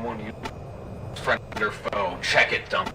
someone you friend or foe. Check it, dumb.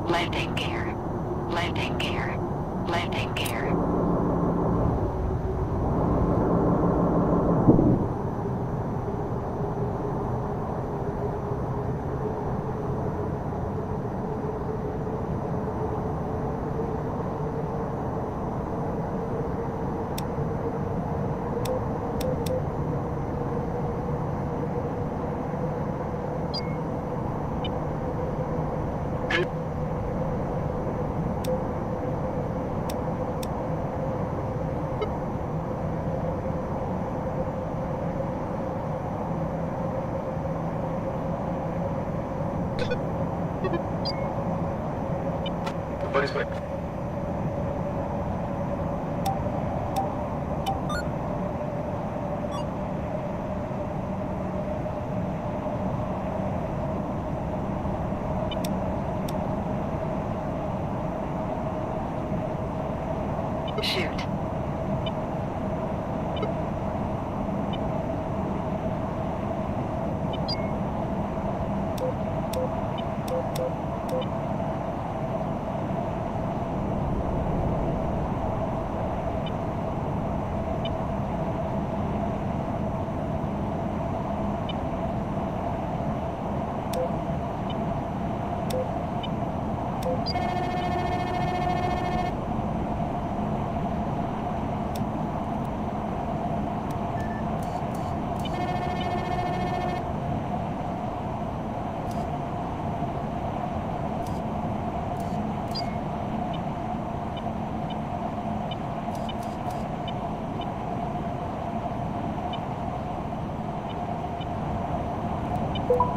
Landing gear. Landing gear. Landing gear. Buddy's back. Shoot.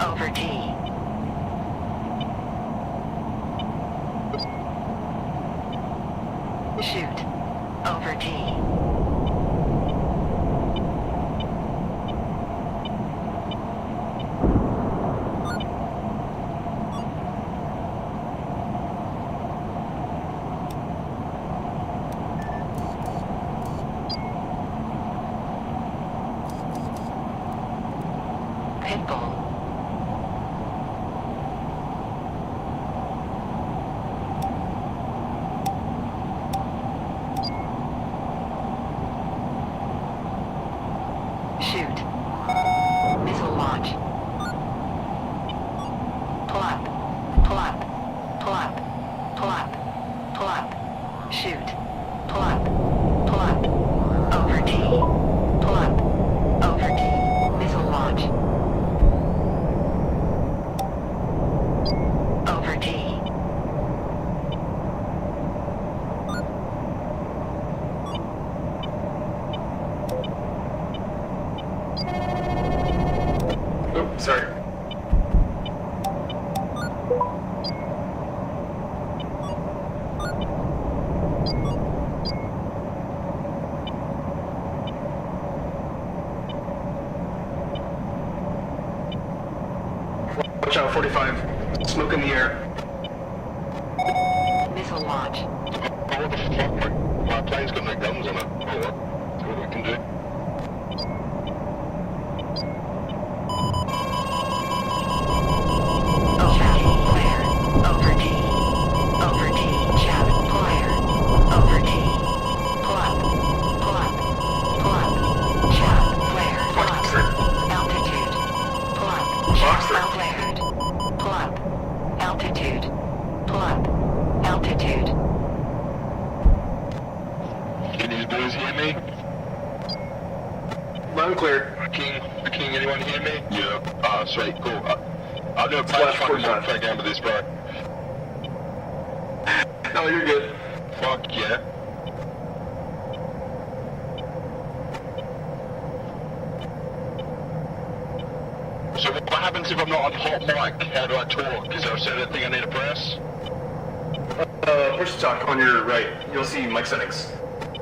Over T. Shoot. Over T. Pitbull. Shoot. Missile launch. Pull up. Pull up. Pull up. Pull up. Pull up. Shoot. Pull up. Pull up. Over T. Pull up. Over T. Missile launch. Over T. Oh, sorry. Watch out, 45. Smoke in the air. Missile launch. Oh, what the fuck? My plane's got no guns on it. Oh, well. See what we can do. Over T. Flare. Over T. Over T. Chav. Flare. Over T. Pull up. Pull up. Pull up. Chav. Flare. Pull up. Altitude. Pull up. Chav. Flared. Pull up. Altitude. Pull up. Altitude. Can these boys hear me? Loud and clear. King, anyone hear me? Yeah. Ah, sweet, cool. I'll do a Flash fucking 45. play game with this, bro. No, you're good. Fuck yeah. So what happens if I'm not on hot mic? How do I talk? Is there a certain thing I need to press? Push to talk on your right. You'll see mic settings.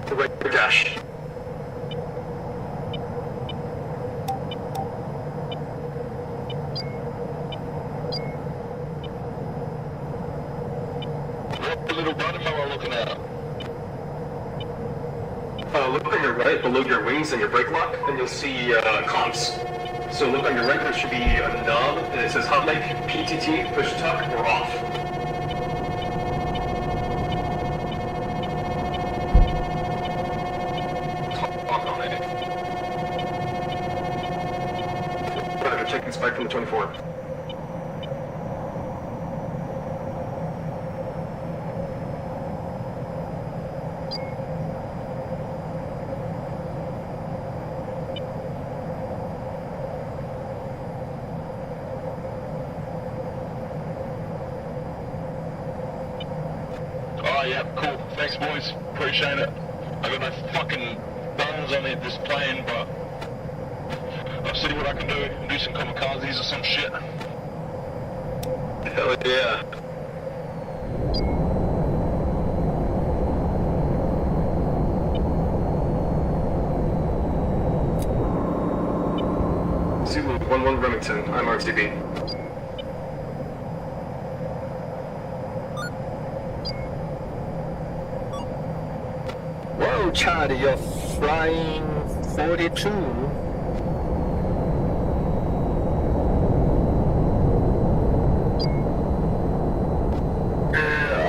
The right dash. What little button am I looking at? Look on your right below your wings and your brake lock, and you'll see comps. So look on your right, there should be a knob, and it says hot mic, PTT, push to talk, or off. Talk on it. Better check and spike from the 24. Oh yeah, cool. Thanks boys. Appreciate it. I got no fucking guns on this plane, but I'll see what I can do. Do some kamikazes or some shit. Hell yeah. Zulu 11 Remington, I'm RTB. Whoa, Charlie, you're flying 42.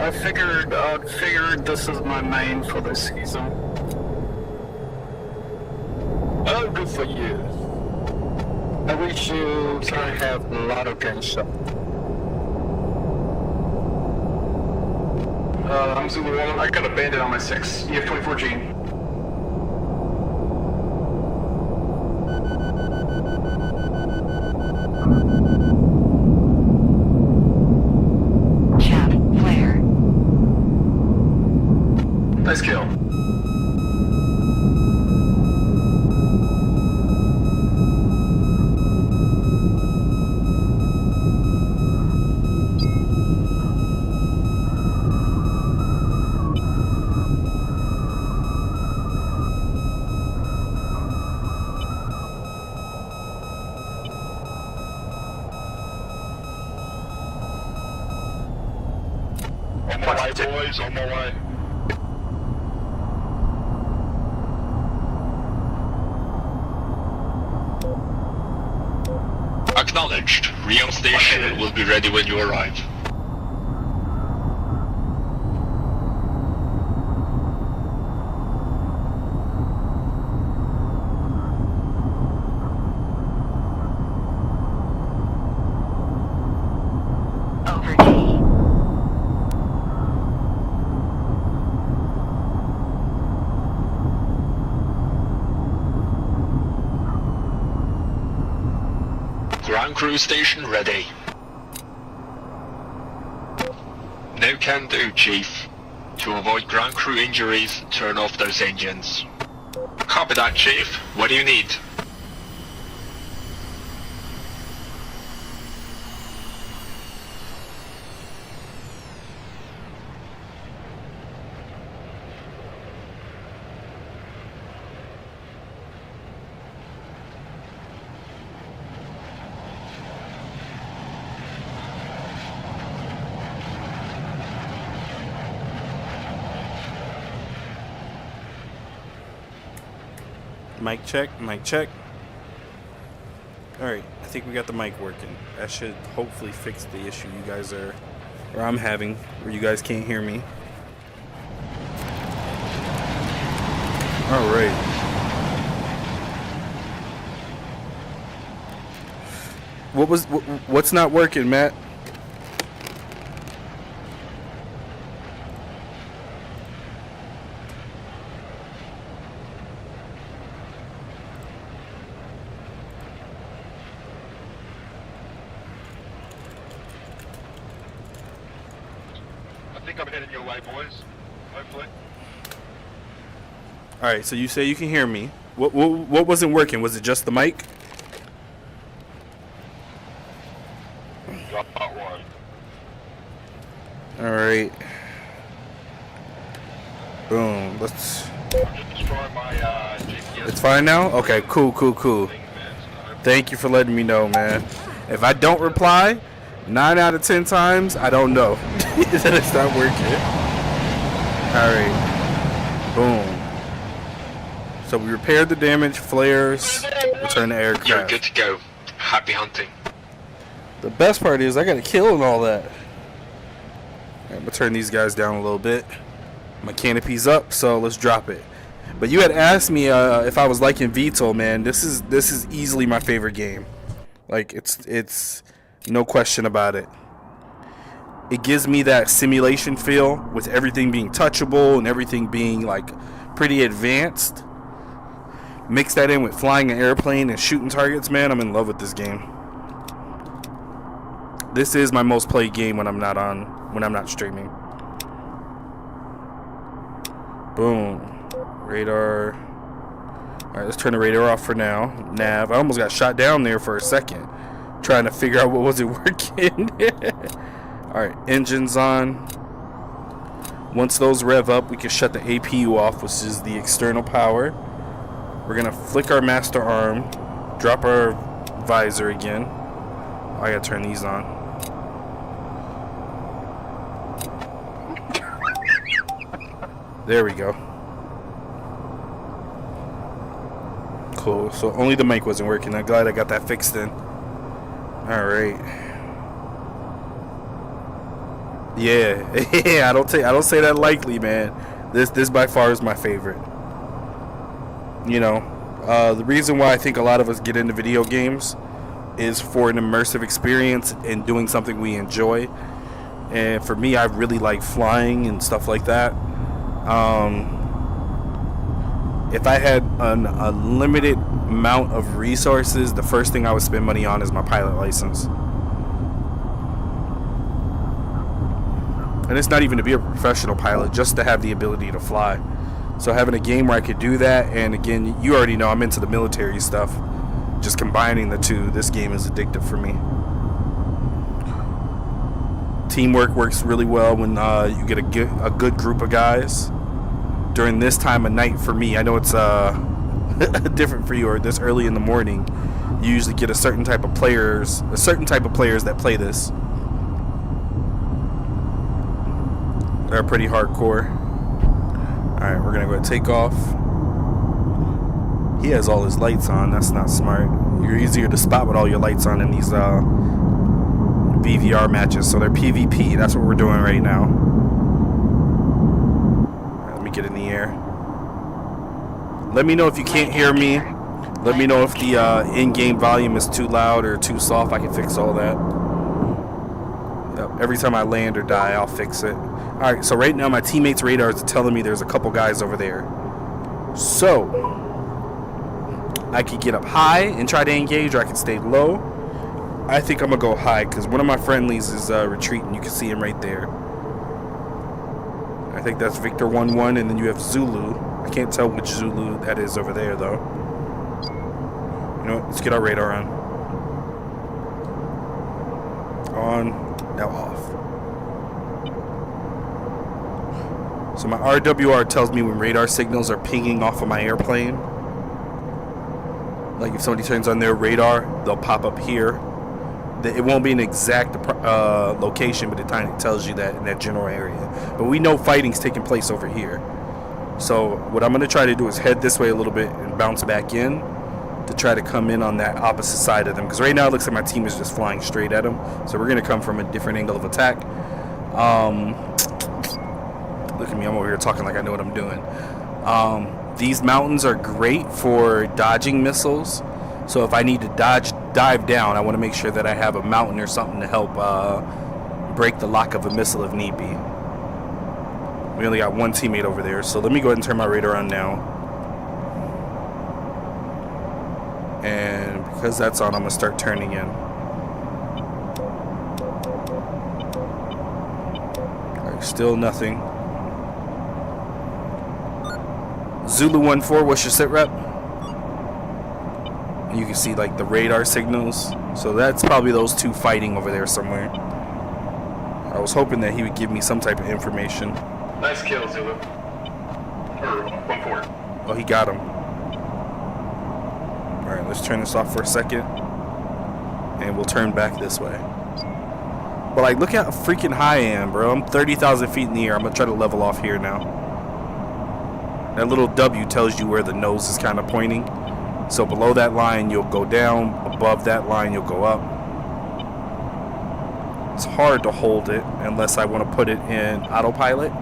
I figured this is my main for this season. Oh, good for you. I wish you can have a lot of gunshot. I'm Zulu 1, I got a bandit on my 6, EF-24G. Chav. Flare. Nice kill. boys, on my way. Acknowledged. Reon station will be ready when you arrive. Over T. Ground crew station ready. No can do, Chief. To avoid ground crew injuries, turn off those engines. Copy that, Chief. What do you need? Mic check, mic check. Alright, I think we got the mic working. That should hopefully fix the issue you guys are, or I'm having, where you guys can't hear me. Alright. What's not working, Matt? I think I'm heading your way, boys. Hopefully. Alright, so you say you can hear me. What wasn't working? Was it just the mic? Got one. Alright. Boom. Let's... I'm just trying my GPS. It's fine now? Okay, cool. Thing, man, so Thank you for letting me know, man. If I don't reply, 9 out of 10 times, I don't know that it's not working. Alright. Boom. So we repaired the damaged flares, return the You're aircraft. good to go. Happy hunting. The best part is I got a kill and all that. I'm gonna turn these guys down a little bit. My canopy's up, so let's drop it. But you had asked me if I was liking VTOL, man. This is easily my favorite game. Like it's no question about it. It gives me that simulation feel with everything being touchable and everything being like pretty advanced. Mix that in with flying an airplane and shooting targets, man. I'm in love with this game. This is my most played game when I'm not streaming. Boom. Radar. Alright, let's turn the radar off for now. Nav. I almost got shot down there for a second, trying to figure out what wasn't working. Alright, engines on. Once those rev up, we can shut the APU off, which is the external power. We're gonna flick our master arm, drop our visor again. Oh, I gotta turn these on. There we go. Cool. So only the mic wasn't working. I'm glad I got that fixed in. All right. Yeah. I don't say that lightly, man. This by far is my favorite. You know, the reason why I think a lot of us get into video games is for an immersive experience and doing something we enjoy. And for me, I really like flying and stuff like that. If I had a limited amount of resources, the first thing I would spend money on is my pilot license. And it's not even to be a professional pilot, just to have the ability to fly. So having a game where I could do that, and again, you already know I'm into the military stuff. Just combining the two, this game is addictive for me. Teamwork works really well when you get a good group of guys. During this time of night for me, I know it's different for you, or this early in the morning, you usually get a certain type of players that play this. They're pretty hardcore. Alright, we're gonna go take off. He has all his lights on. That's not smart. You're easier to spot with all your lights on in these VVR matches. So they're PvP. That's what we're doing right now. Alright, let me get in the air. Let me know if you can't hear me. Let me know if the in-game volume is too loud or too soft. I can fix all that. Yep, every time I land or die, I'll fix it. Alright, so right now my teammates' radars are telling me there's a couple guys over there. So I could get up high and try to engage, or I can stay low. I think I'm gonna go high because one of my friendlies is retreating. You can see him right there. I think that's Victor 1-1, and then you have Zulu. I can't tell which Zulu that is over there though. You know what? Let's get our radar on. On, now off. So my RWR tells me when radar signals are pinging off of my airplane. Like if somebody turns on their radar, they'll pop up here. It won't be an exact location, but it kind of tells you that in that general area. But we know fighting's taking place over here. So what I'm going to try to do is head this way a little bit and bounce back in to try to come in on that opposite side of them. Because right now it looks like my team is just flying straight at them. So we're going to come from a different angle of attack. Look at me, I'm over here talking like I know what I'm doing. These mountains are great for dodging missiles. So if I need to dive down, I want to make sure that I have a mountain or something to help break the lock of a missile if need be. We only got one teammate over there, so let me go ahead and turn my radar on now. And because that's on, I'm going to start turning in. Alright, still nothing. Zulu 1-4, what's your sit rep? You can see like the radar signals. So that's probably those two fighting over there somewhere. I was hoping that he would give me some type of information. Nice kill, Zulu. Or 1-4. Oh, he got him. Alright, let's turn this off for a second. And we'll turn back this way. But like, look how freaking high I am, bro. I'm 30,000 feet in the air. I'm going to try to level off here now. That little W tells you where the nose is kind of pointing. So below that line, you'll go down. Above that line, you'll go up. It's hard to hold it unless I want to put it in autopilot.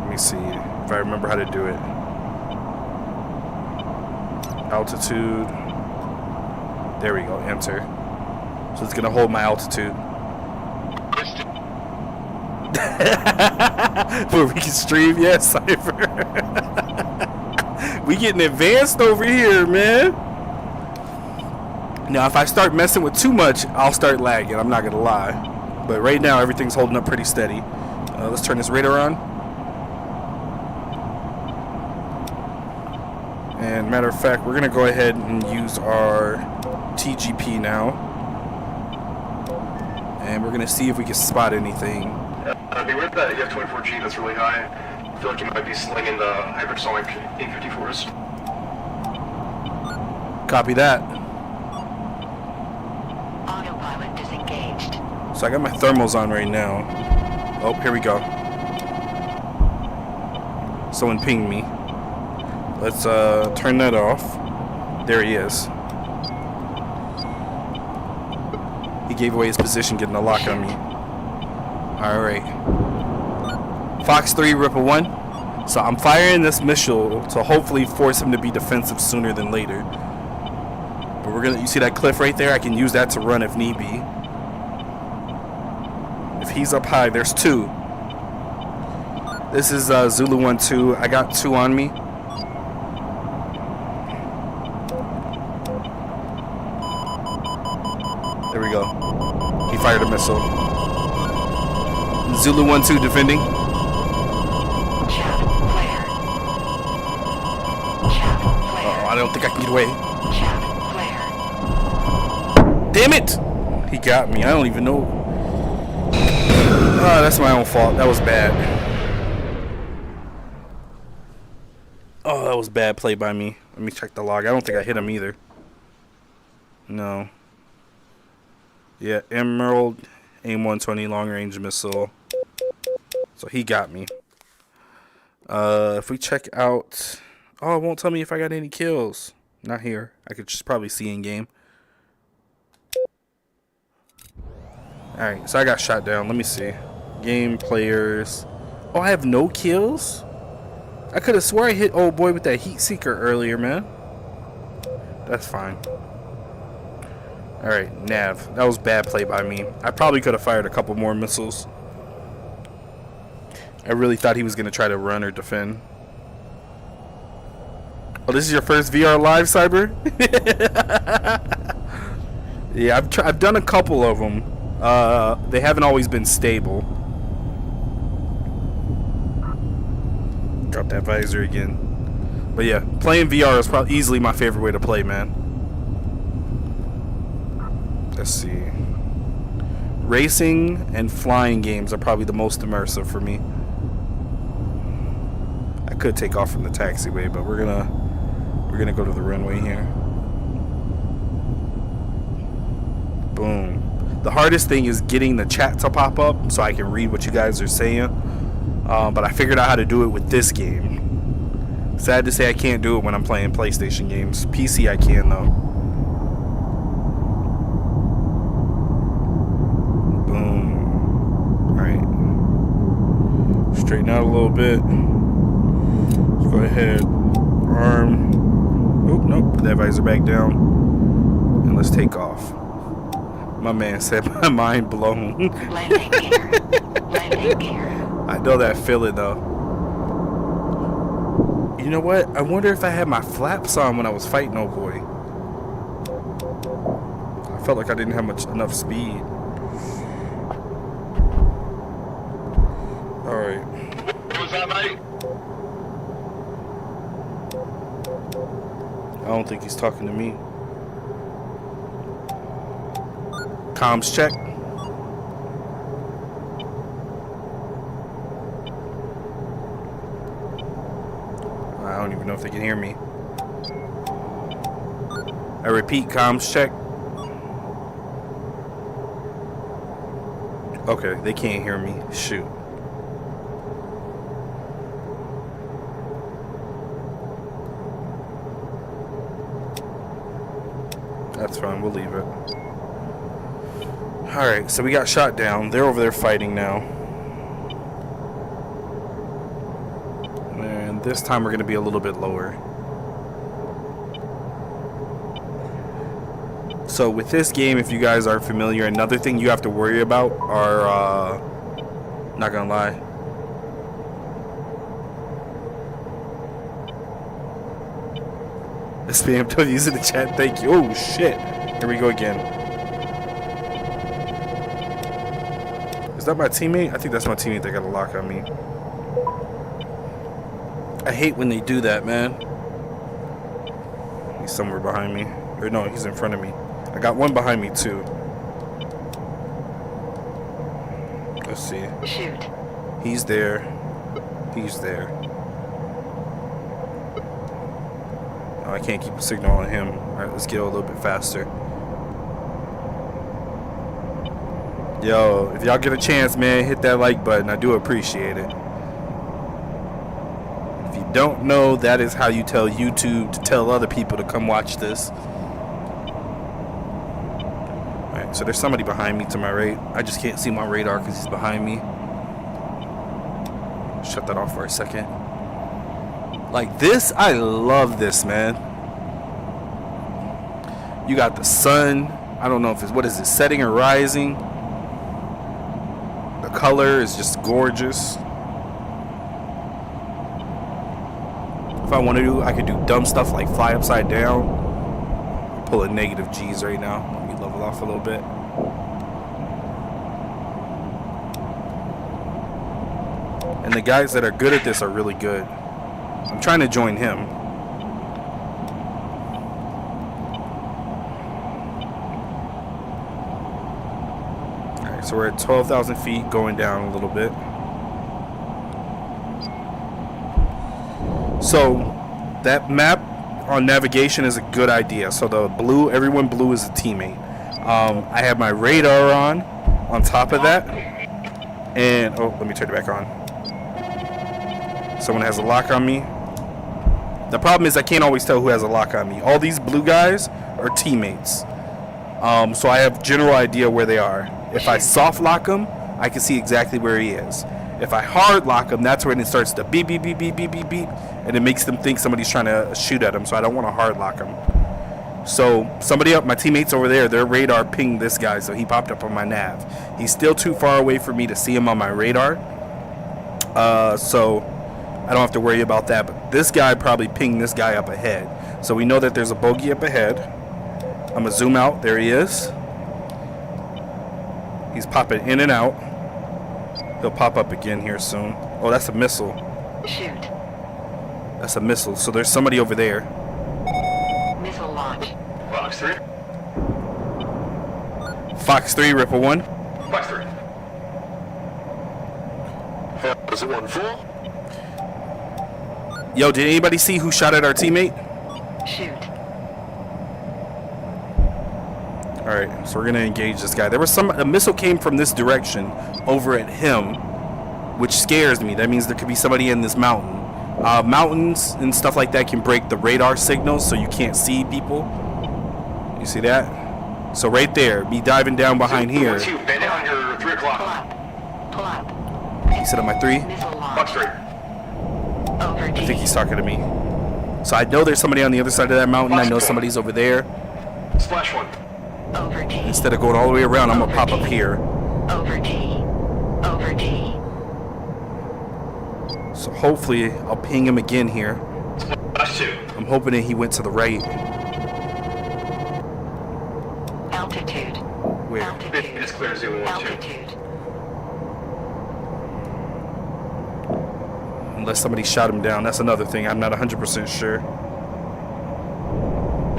Let me see if I remember how to do it. Altitude. There we go, enter. So it's going to hold my altitude. Where we can stream, yes, Cypher. We getting advanced over here, man. Now, if I start messing with too much, I'll start lagging. I'm not gonna lie. But right now, everything's holding up pretty steady. Let's turn this radar on. And matter of fact, we're gonna go ahead and use our TGP now, and we're gonna see if we can spot anything. Beware of that EF-24G that's really high. I feel like you might be slinging the hypersonic A-54s. Copy that. Autopilot disengaged. So I got my thermals on right now. Oh, here we go. Someone pinged me. Let's turn that off. There he is. He gave away his position, getting a lock on me. Alright. Fox 3, Ripple 1. So I'm firing this missile to hopefully force him to be defensive sooner than later. But we're gonna, you see that cliff right there? I can use that to run if need be. If he's up high, there's two. This is Zulu 1-2. I got two on me. There we go. He fired a missile. Zulu 1-2 defending. Chat flare. Chat flare. Oh, I don't think I can get away. Chat flare. Damn it! He got me. I don't even know. Oh, that's my own fault. That was bad. Oh, that was bad play by me. Let me check the log. I don't think I hit him either. No. Yeah, Emerald, AIM 120 long range missile. So he got me. If we check out... Oh, it won't tell me if I got any kills. Not here. I could just probably see in game. Alright, so I got shot down. Let me see. Game players. Oh, I have no kills? I could have swore I hit old boy with that heat seeker earlier, man. That's fine. Alright, nav. That was bad play by me. I probably could have fired a couple more missiles. I really thought he was going to try to run or defend. Oh, this is your first VR live, Cyber? Yeah, I've done a couple of them. They haven't always been stable. Drop that visor again. But yeah, playing VR is probably easily my favorite way to play, man. Let's see. Racing and flying games are probably the most immersive for me. I could take off from the taxiway, but we're gonna go to the runway here. Boom. The hardest thing is getting the chat to pop up so I can read what you guys are saying. But I figured out how to do it with this game. Sad to say I can't do it when I'm playing PlayStation games. PC I can though. Boom. Alright. Straighten out a little bit. Let's go ahead. Arm. Oh, nope. Put that visor back down. And let's take off. My man said my mind blown. Landing gear. Landing gear. I know that feeling though. You know what? I wonder if I had my flaps on when I was fighting old boy. I felt like I didn't have enough speed. Alright. What was that, mate? I don't think he's talking to me. Comms check. I don't even know if they can hear me. I repeat, comms check. Okay, they can't hear me. Shoot. That's fine, we'll leave it. Alright, so we got shot down. They're over there fighting now. And this time we're going to be a little bit lower. So with this game, if you guys aren't familiar, another thing you have to worry about are, not gonna lie, spam W's in the chat, thank you. Oh shit, here we go again. Is that my teammate? I think that's my teammate that got a lock on me. I hate when they do that, man. He's somewhere behind me. Or no, he's in front of me. I got one behind me too. Let's see. Shoot. He's there. He's there. Oh, I can't keep a signal on him. Alright, let's get a little bit faster. Yo, if y'all get a chance, man, hit that like button. I do appreciate it. If you don't know, that is how you tell YouTube to tell other people to come watch this. Alright, so there's somebody behind me to my right. I just can't see my radar because he's behind me. Shut that off for a second. Like this, I love this, man. You got the sun. I don't know if it's, what is it, setting or rising? The color is just gorgeous. If I want to do, I could do dumb stuff like fly upside down. I'm pulling negative G's right now. Let me level off a little bit. And the guys that are good at this are really good. I'm trying to join him. Alright, so we're at 12,000 feet, going down a little bit. So, that map on navigation is a good idea. So the blue, everyone blue is a teammate. I have my radar on top of that. And, oh, let me turn it back on. Someone has a lock on me. The problem is I can't always tell who has a lock on me. All these blue guys are teammates. So I have general idea where they are. If I soft lock him, I can see exactly where he is. If I hard lock him, that's when it starts to beep, beep, beep, beep, beep, beep, beep. And it makes them think somebody's trying to shoot at him. So I don't want to hard lock him. So somebody up, my teammates over there, their radar pinged this guy. So he popped up on my nav. He's still too far away for me to see him on my radar. So I don't have to worry about that. But this guy probably pinged this guy up ahead. So we know that there's a bogey up ahead. I'm going to zoom out. There he is. He's popping in and out. He'll pop up again here soon. Oh, that's a missile. Shoot. That's a missile. So there's somebody over there. Missile launch. Fox 3. Fox 3, Ripple 1. Fox 3. Is it 1-4? Yo, did anybody see who shot at our teammate? Shoot. Alright, so we're gonna engage this guy. There was a missile came from this direction over at him, which scares me. That means there could be somebody in this mountain. Mountains and stuff like that can break the radar signals so you can't see people. You see that? So right there, me diving down behind here. Bandit on your 3 o'clock. Pull up. He said on my 3? Missile Fox launch. 3. Over I T. think he's talking to me. So I know there's somebody on the other side of that mountain. I know somebody's over there. Splash 1. Over T. Instead of going all the way around, I'm gonna pop up here. Over T. Over T. So hopefully I'll ping him again here. Splash 2. I'm hoping that he went to the right. Altitude. Where? Altitude. It's clear 012. Altitude. Unless somebody shot him down. That's another thing. I'm not 100% sure.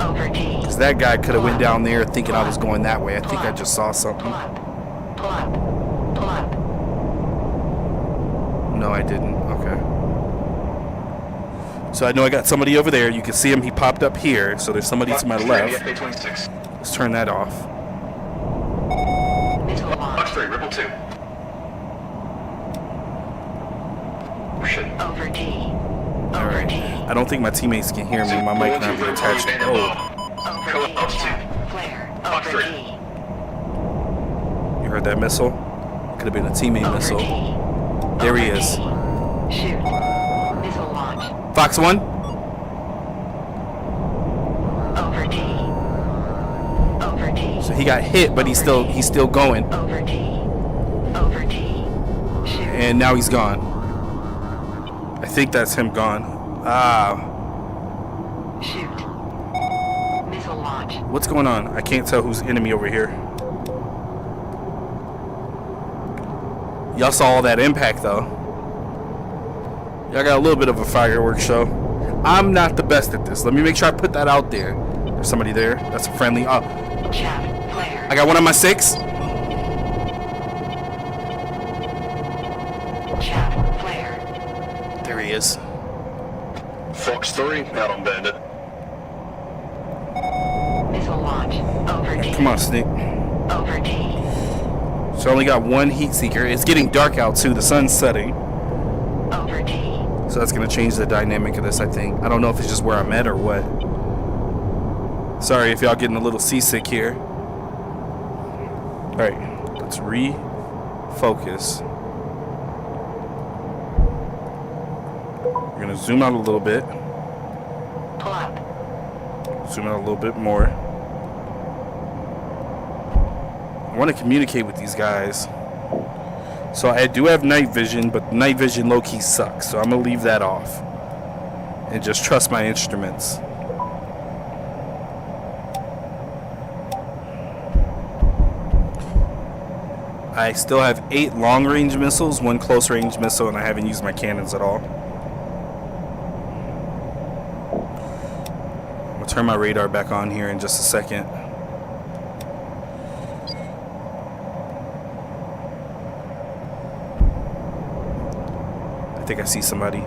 Over T. Because that guy could have went down there thinking I was going that way. I think I just saw something. Pull up. Pull up. Pull up. No, I didn't. Okay. So I know I got somebody over there. You can see him. He popped up here. So there's somebody to my left. FA26. Let's turn that off. Missile Fox launch. 3, Ripple 2. Oh shit. Over T. Over Alright. T. I don't think my teammates can hear me. My mic not be attached. Oh, Over T. Chat. Flare. Fox Over 3. T. you heard that missile? Could have been a teammate Over missile. T. There he Over is. T. Shoot. Missile launch. Fox 1. Over T. Over T. So he got hit, but he's still going. Over T. Over T. Shoot. And now he's gone. I think that's him gone. Ah, Shoot. Missile launch. what's going on? I can't tell who's enemy over here. Y'all saw all that impact though. Y'all got a little bit of a fireworks show. I'm not the best at this. Let me make sure I put that out there. There's somebody there. That's a friendly. Oh, Chat. Flare. I got one on my 6. Chat. Flare. There he is. Fox 3, out on Bandit. Missile launch. Over T. Come on, Sneak. Over T. So I only got one heat seeker. It's getting dark out too. The sun's setting. Over T. So that's going to change the dynamic of this, I think. I don't know if it's just where I'm at or what. Sorry if y'all getting a little seasick here. Alright, let's refocus. We're going to zoom out a little bit. Pull up. Zoom out a little bit more. I want to communicate with these guys. So I do have night vision, but night vision low-key sucks. So I'm going to leave that off. And just trust my instruments. I still have 8 long-range missiles, 1 close-range missile, and I haven't used my cannons at all. I'll turn my radar back on here in just a second. I think I see somebody.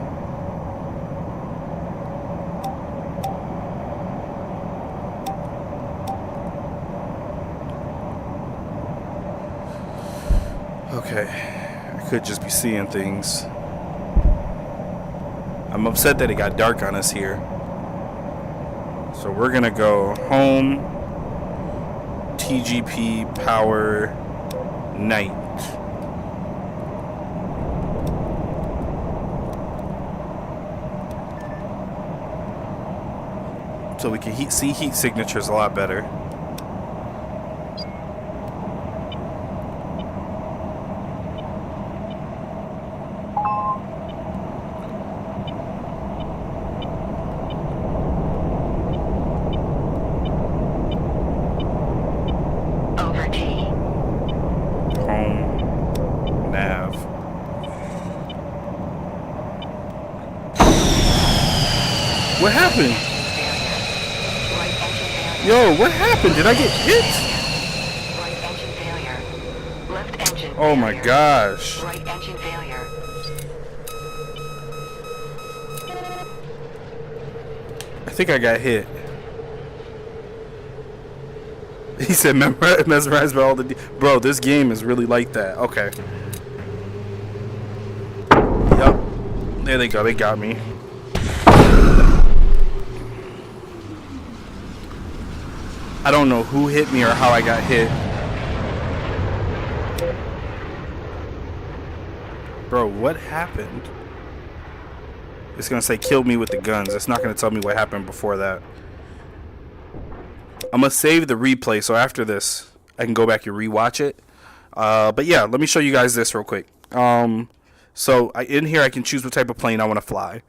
Okay, I could just be seeing things. I'm upset that it got dark on us here. So we're gonna go home, TGP, power, night. So we can see heat signatures a lot better. Over T. Home, nav. What happened? Right engine failure. Yo, what happened? Did I get hit? Right engine failure. Left engine Oh my failure. gosh. Right engine failure. I think I got hit. He said mesmerized by all the... Bro, this game is really like that. Okay. Yup. There they go. They got me. I don't know who hit me or how I got hit. Bro, what happened? It's gonna say killed me with the guns. It's not gonna tell me what happened before that. I'm gonna save the replay so after this I can go back and rewatch it. But yeah, let me show you guys this real quick. So in here I can choose what type of plane I want to fly.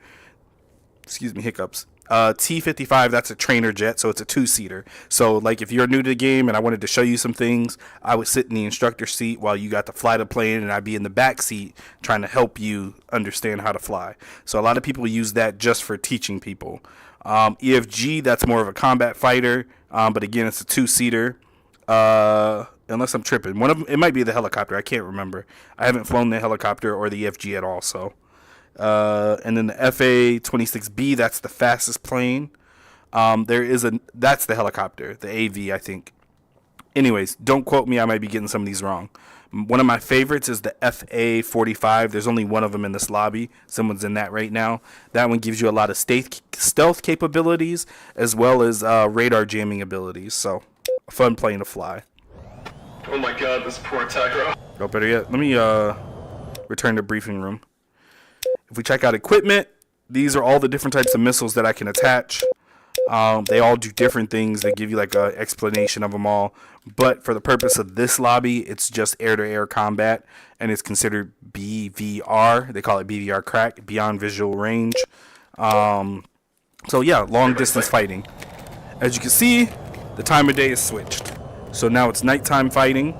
Excuse me, hiccups. T-55, that's a trainer jet, so it's a two-seater. So, like, if you're new to the game and I wanted to show you some things, I would sit in the instructor seat while you got to fly the plane, and I'd be in the back seat trying to help you understand how to fly. So, a lot of people use that just for teaching people. EFG, that's more of a combat fighter, but again, it's a two-seater. Unless I'm tripping. One of them, it might be the helicopter. I can't remember. I haven't flown the helicopter or the EFG at all, so... and then the FA-26B, that's the fastest plane. That's the helicopter, the AV, I think. Anyways, don't quote me, I might be getting some of these wrong. One of my favorites is the FA-45. There's only one of them in this lobby. Someone's in that right now. That one gives you a lot of stealth capabilities as well as radar jamming abilities. So, a fun plane to fly. Oh my god, this poor attacker. Oh, better yet, let me return to briefing room. If we check out equipment, these are all the different types of missiles that I can attach. They all do different things. They give you like an explanation of them all. But for the purpose of this lobby, it's just air-to-air combat, and it's considered BVR. They call it BVR crack, beyond visual range. So yeah, long-distance fighting. As you can see, the time of day is switched. So now it's nighttime fighting.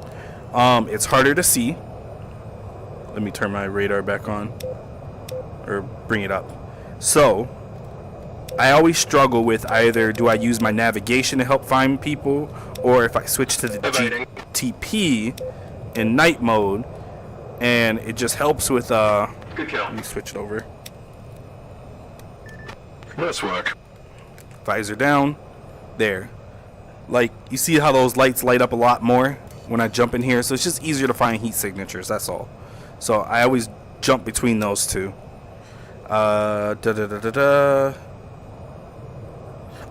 It's harder to see. Let me turn my radar back on. Or bring it up. So I always struggle with either do I use my navigation to help find people, or if I switch to the GTP in night mode, and it just helps with Good kill. let me switch it over. Nice work. Visor down. There. Like, you see how those lights light up a lot more when I jump in here, so it's just easier to find heat signatures, that's all. So I always jump between those two.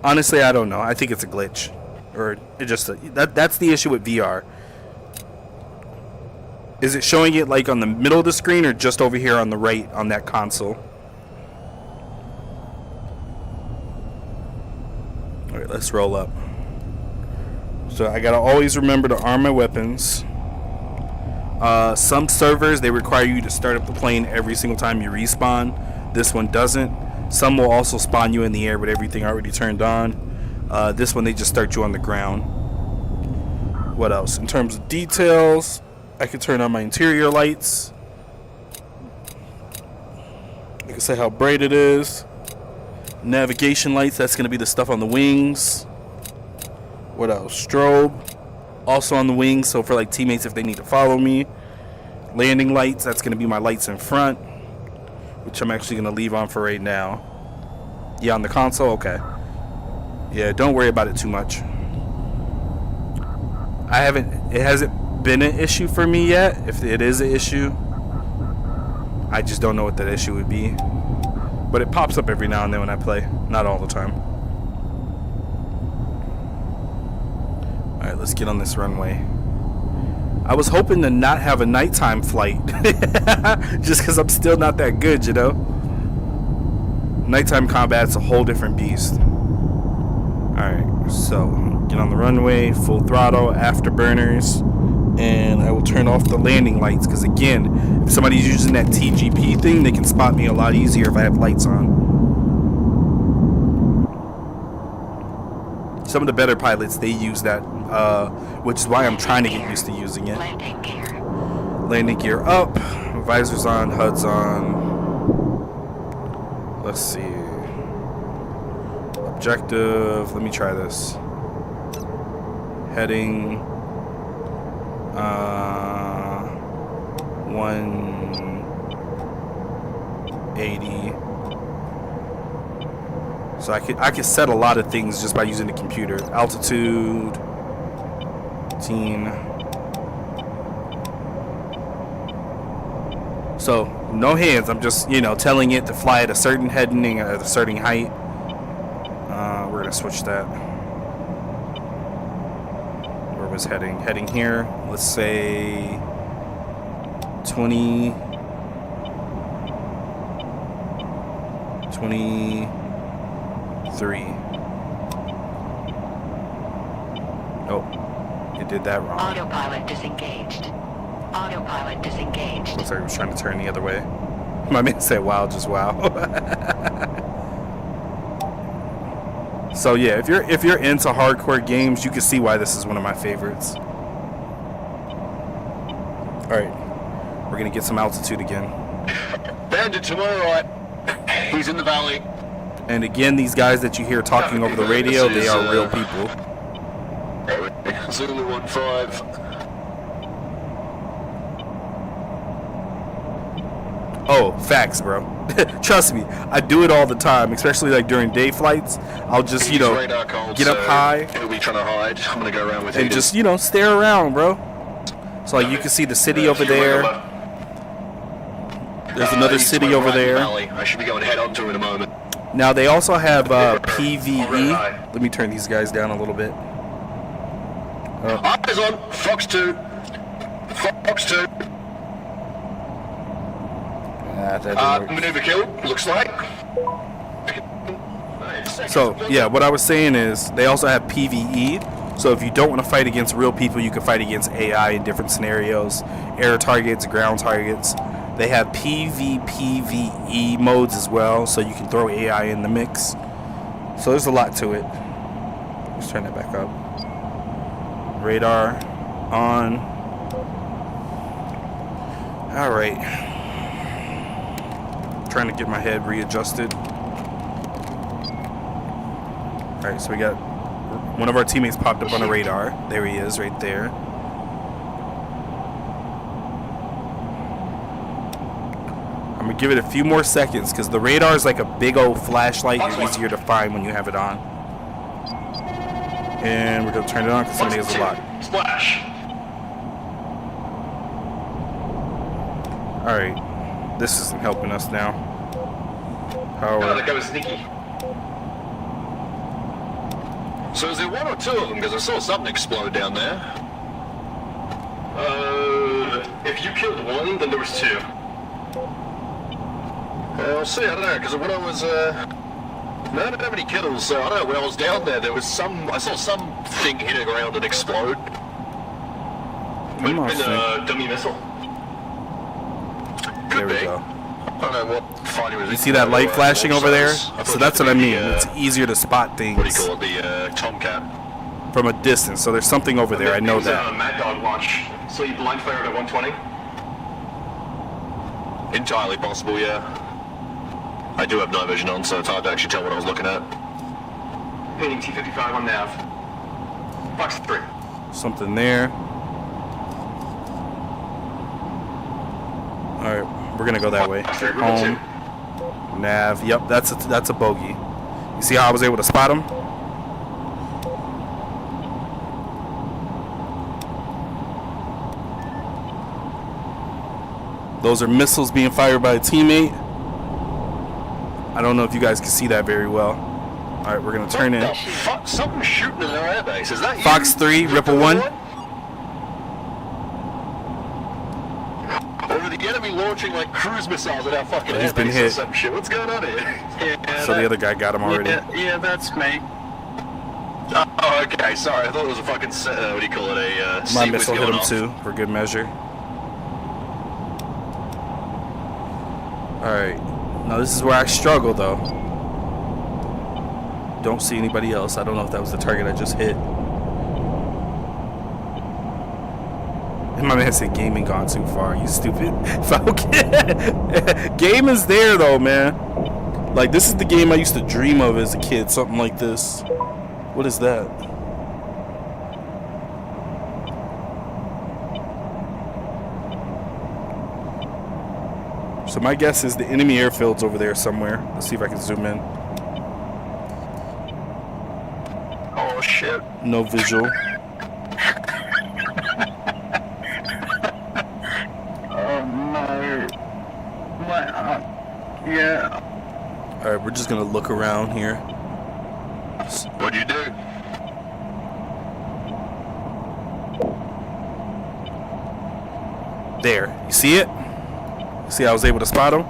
Honestly, I don't know. I think it's a glitch, or it just that's the issue with VR. Is it showing it like on the middle of the screen or just over here on the right on that console? All right, let's roll up. So I gotta always remember to arm my weapons. Some servers, they require you to start up the plane every single time you respawn. This one doesn't. Some will also spawn you in the air with everything already turned on. This one, they just start you on the ground. What else? In terms of details, I can turn on my interior lights. I can say how bright it is. Navigation lights, that's going to be the stuff on the wings. What else? Strobe, also on the wings, so for like teammates if they need to follow me. Landing lights, that's going to be my lights in front, which I'm actually going to leave on for right now. Yeah, on the console? Okay. Yeah, don't worry about it too much. It hasn't been an issue for me yet. If it is an issue, I just don't know what that issue would be. But it pops up every now and then when I play. Not all the time. Alright, let's get on this runway. I was hoping to not have a nighttime flight. Just because I'm still not that good, you know? Nighttime combat's a whole different beast. Alright, so get on the runway, full throttle, afterburners, and I will turn off the landing lights because again, if somebody's using that TGP thing, they can spot me a lot easier if I have lights on. Some of the better pilots, they use that, which is why I'm trying to get used to using it. Landing gear. Landing gear up, visors on, HUD's on. Let's see. Objective, let me try this. Heading 180. So I could set a lot of things just by using the computer. Altitude 18. So no hands. I'm just, you know, telling it to fly at a certain heading at a certain height. We're gonna switch that. Where was heading? Heading here. Let's say 23. Oh, it did that wrong. Autopilot disengaged. Autopilot disengaged. Looks like it was trying to turn the other way. My man said wow, just wow. So yeah, if you're into hardcore games, you can see why this is one of my favorites. Alright. We're gonna get some altitude again. Bandit to my right. He's in the valley. And again, these guys that you hear talking over the radio, they are real people. Zulu 15. Oh, facts, bro. Trust me, I do it all the time, especially like during day flights. I'll just, you know, get up high He'll be trying to hide. I'm gonna go around with and just, you know, stare around, bro. So like you can see the city over there. There's another city over there. I should be going head on to him in a moment. Now they also have PvE. Let me turn these guys down a little bit. Eyes on. Fox 2. Fox 2. That didn't work. Maneuver kill, looks like. So yeah, what I was saying is they also have PvE. So if you don't want to fight against real people, you can fight against AI in different scenarios, air targets, ground targets. They have PvPvE modes as well, so you can throw AI in the mix. So there's a lot to it. Let's turn that back up. Radar on. All right. Trying to get my head readjusted. All right, so we got one of our teammates popped up on the radar. There he is, right there. I'm gonna give it a few more seconds because the radar is like a big old flashlight. It's easier to find when you have it on. And we're gonna turn it on because somebody has a lock. Splash. All right, this isn't helping us now. Oh, that Power. guy was sneaky. So is there one or two of them? Because I saw something explode down there. If you killed one, then there was two. I'll see, I don't know, because when I was, no, I don't have any kills, so I don't know, when I was down there, there was I saw something hit the ground and explode. Might have been a dummy missile. There Could we be. go. I don't know what fight it was. You see that light flashing over there? thought So it that's was what I the, mean. It's easier to spot What do you things call it, the Tomcat. from a distance. So there's something over there. I know It was a that. Mad Dog launch. So you blind fired at 120. Entirely possible, yeah. I do have night vision on, so it's hard to actually tell what I was looking at. Painting T-55 on nav. Fox 3. Something there. All right, we're gonna go that way. Fox 3, River 2. Home. Nav. Yep, that's a bogey. You see how I was able to spot him? Those are missiles being fired by a teammate. I don't know if you guys can see that very well. Alright, we're gonna turn in. What the fuck? Something's shooting in our airbase. Is that you? Fox 3, Ripple 1. Or are the enemy launching like cruise missiles at our fucking He's been airbase hit. or some shit? What's going on here? Yeah, So the other guy got him already. Yeah, that's me. Oh, okay. Sorry, I thought it was a fucking what do you call it? A My sequence missile hit going him off. too, for good measure. Alright. Now this is where I struggle though. Don't see anybody else. I don't know if that was the target I just hit. And my man said gaming gone too far. You stupid Falcon. Game is there though, man. Like this is the game I used to dream of as a kid. Something like this. What is that? So my guess is the enemy airfield's over there somewhere. Let's see if I can zoom in. Oh shit. No visual. Oh no. Yeah. Alright, we're just gonna look around here. What'd you do? There. You see it? See, I was able to spot him.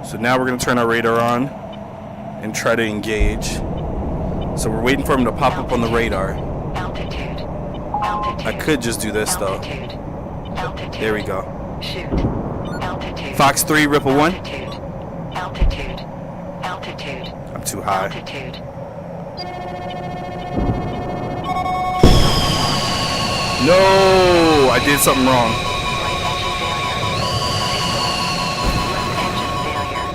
So now we're gonna turn our radar on and try to engage. So we're waiting for him to pop up on the radar. Altitude. Altitude. I could just do this though. Altitude. Altitude. There we go. Shoot. Altitude. Fox 3, Ripple 1. Altitude. Altitude. Altitude. I'm too high. Altitude. No, I did something wrong. Right engine failure. Left engine failure.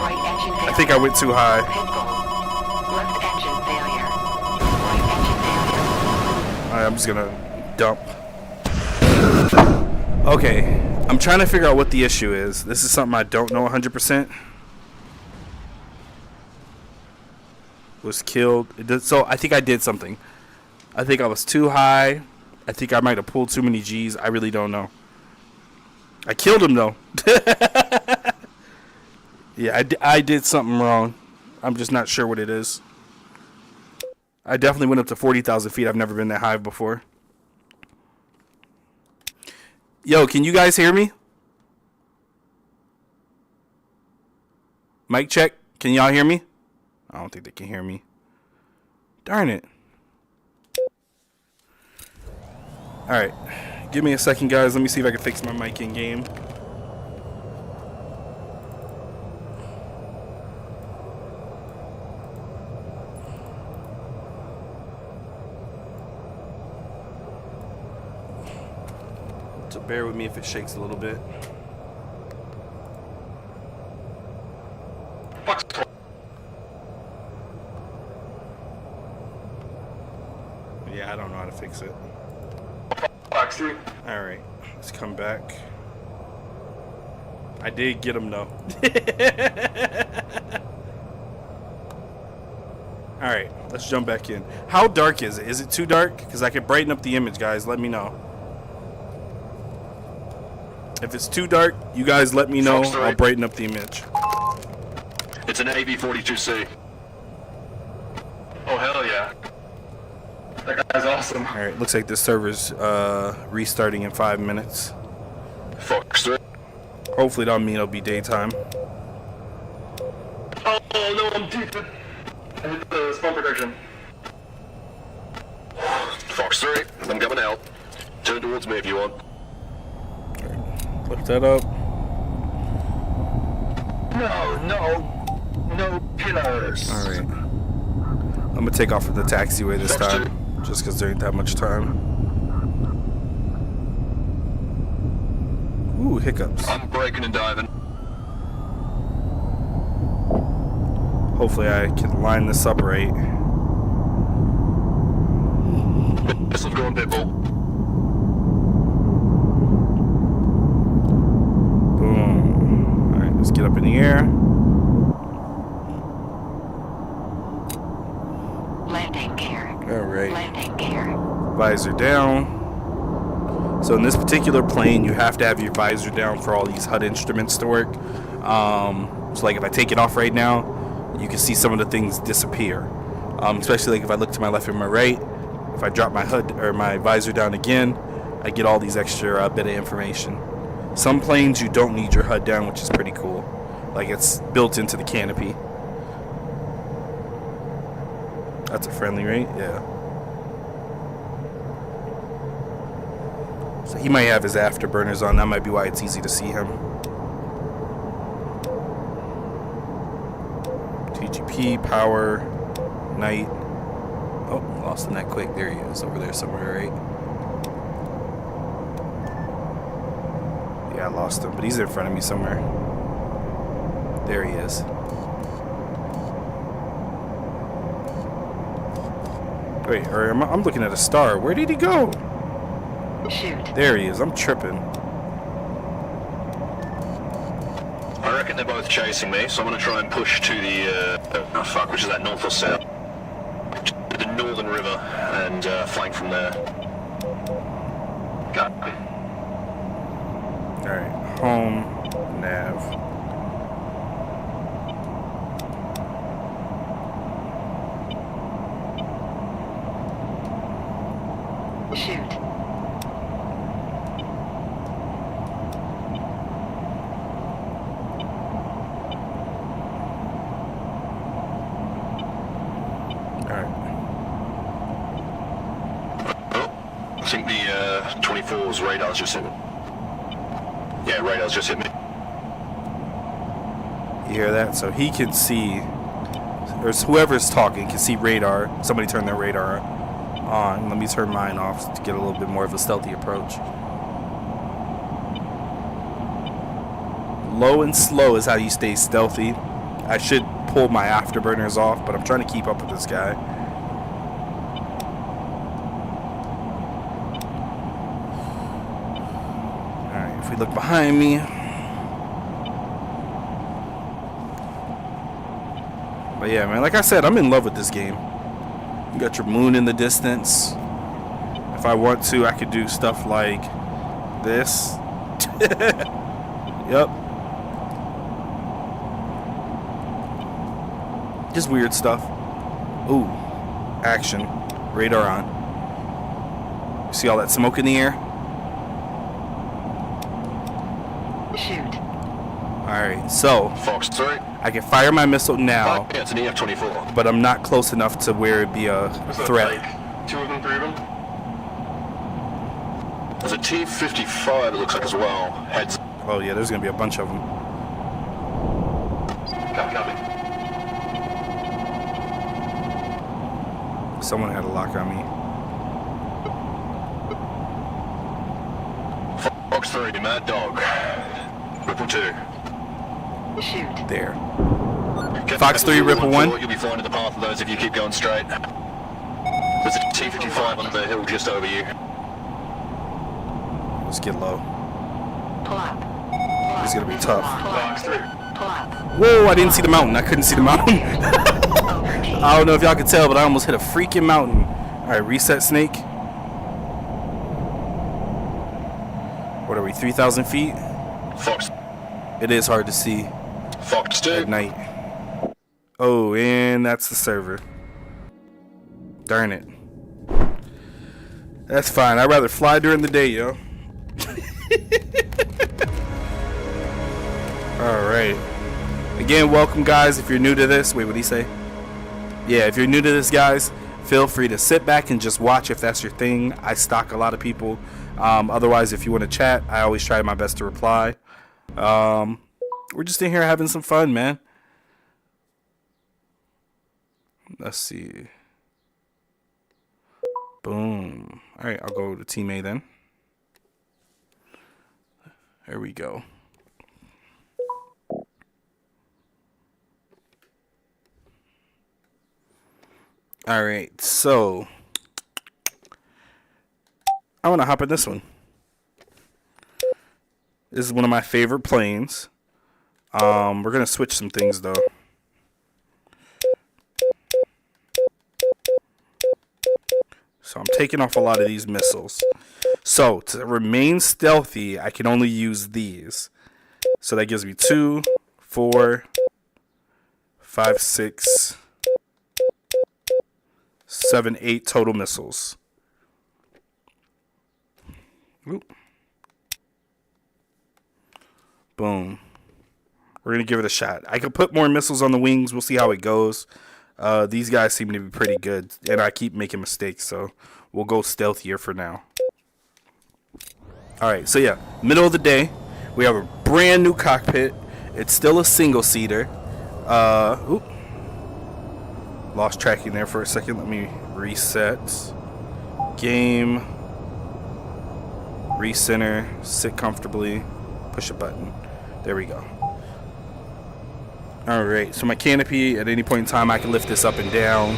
Right engine failure. I think I went too high. Pinball. Left engine failure. Right engine failure. Alright, I'm just gonna dump. Okay, I'm trying to figure out what the issue is. This is something I don't know 100%. Was killed. So I think I did something. I think I was too high. I think I might have pulled too many G's. I really don't know. I killed him though. Yeah, I did something wrong. I'm just not sure what it is. I definitely went up to 40,000 feet. I've never been that high before. Yo, can you guys hear me? Mic check. Can y'all hear me? I don't think they can hear me. Darn it. Alright. Give me a second, guys. Let me see if I can fix my mic in game. So bear with me if it shakes a little bit. Fox Yeah, I don't know how to fix it. Fox 3. Alright, let's come back. I did get him though. Alright, let's jump back in. How dark is it? Is it too dark? Because I could brighten up the image, guys. Let me know. If it's too dark, you guys let me know. Fox 3. I'll brighten up the image. It's an AV-42C. Oh, hell yeah. That guy's awesome. Alright, looks like this server's restarting in 5 minutes. Fox 3. Hopefully that'll mean it'll be daytime. Oh, no, I'm deep. I hit the spawn protection. Fox 3. I'm coming out. Turn towards me if you want. Lift that up. No pillars. Alright. I'm gonna take off of the taxiway this time. Just because there ain't that much time. Ooh, hiccups. I'm braking and diving. Hopefully I can line this up right. Missile's going pitbull. Boom. Alright, let's get up in the air. Landing gear. Alright. Landing gear. Visor down. So in this particular plane, you have to have your visor down for all these HUD instruments to work. So like if I take it off right now, you can see some of the things disappear. Especially like if I look to my left and my right. If I drop my HUD or my visor down again, I get all these extra bit of information. Some planes you don't need your HUD down, which is pretty cool. Like it's built into the canopy. That's a friendly, right? Yeah. So he might have his afterburners on. That might be why it's easy to see him. TGP, power, night. Oh, lost him that quick. There he is, over there somewhere, right? Yeah, I lost him, but he's in front of me somewhere. There he is. Wait, or I'm looking at a star. Where did he go? Shoot. There he is. I'm tripping. I reckon they're both chasing me, so I'm gonna try and push to the, which is that north or south? To the northern river, and flank from there. Got me. Alright, home, nav. Shoot. I think the 24's radar's just hit me. Yeah, radar's just hit me. You hear that? So he can see, or whoever's talking can see radar. Somebody turn their radar on. Let me turn mine off to get a little bit more of a stealthy approach. Low and slow is how you stay stealthy. I should pull my afterburners off, but I'm trying to keep up with this guy. Alright, if we look behind me. But yeah, man, like I said, I'm in love with this game. You got your moon in the distance. If I want to, I could do stuff like this. Yep. Just weird stuff. Ooh. Action. Radar on. See all that smoke in the air? Shoot. Alright, so Fox 3. I can fire my missile now, Yeah, it's an EF-24. but I'm not close enough to where it'd be a What's that, threat. like 2 of them, 3 of them? There's a T-55 it looks like as well. Heads. Oh yeah, there's gonna be a bunch of them. Copy. Someone had a lock on me. Fox 3, Mad Dog. Ripple 2. Shoot. There. Fox 3, Ripple 1. You'll be flying in the path of those if you keep going straight. There's a T-55 on the hill just over you. Let's get low. Plop. It's gonna be tough. Fox 3. Plop. Whoa, I didn't see the mountain. I couldn't see the mountain. Overheat. I don't know if y'all could tell, but I almost hit a freaking mountain. Alright, reset, Snake. What are we, 3,000 feet? Fox. It is hard to see Fox 2. at night. Oh, and that's the server. Darn it. That's fine. I'd rather fly during the day, yo. Alright. Again, welcome, guys. If you're new to this, wait, what did he say? Yeah, if you're new to this, guys, feel free to sit back and just watch if that's your thing. I stalk a lot of people. Otherwise, if you want to chat, I always try my best to reply. We're just in here having some fun, man. Let's see. Boom. All right, I'll go to Team A then. There we go. All right, so I want to hop in this one. This is one of my favorite planes. We're gonna switch some things though. So I'm taking off a lot of these missiles. So to remain stealthy, I can only use these. So that gives me 2, 4, 5, 6, 7, 8 total missiles. Oop. Boom. We're going to give it a shot. I could put more missiles on the wings. We'll see how it goes. These guys seem to be pretty good, and I keep making mistakes, so we'll go stealthier for now. Alright, so yeah, middle of the day. We have a brand new cockpit. It's still a single-seater. Oop. Lost tracking there for a second. Let me reset. Game. Recenter. Sit comfortably. Push a button. There we go. Alright, so my canopy, at any point in time, I can lift this up and down.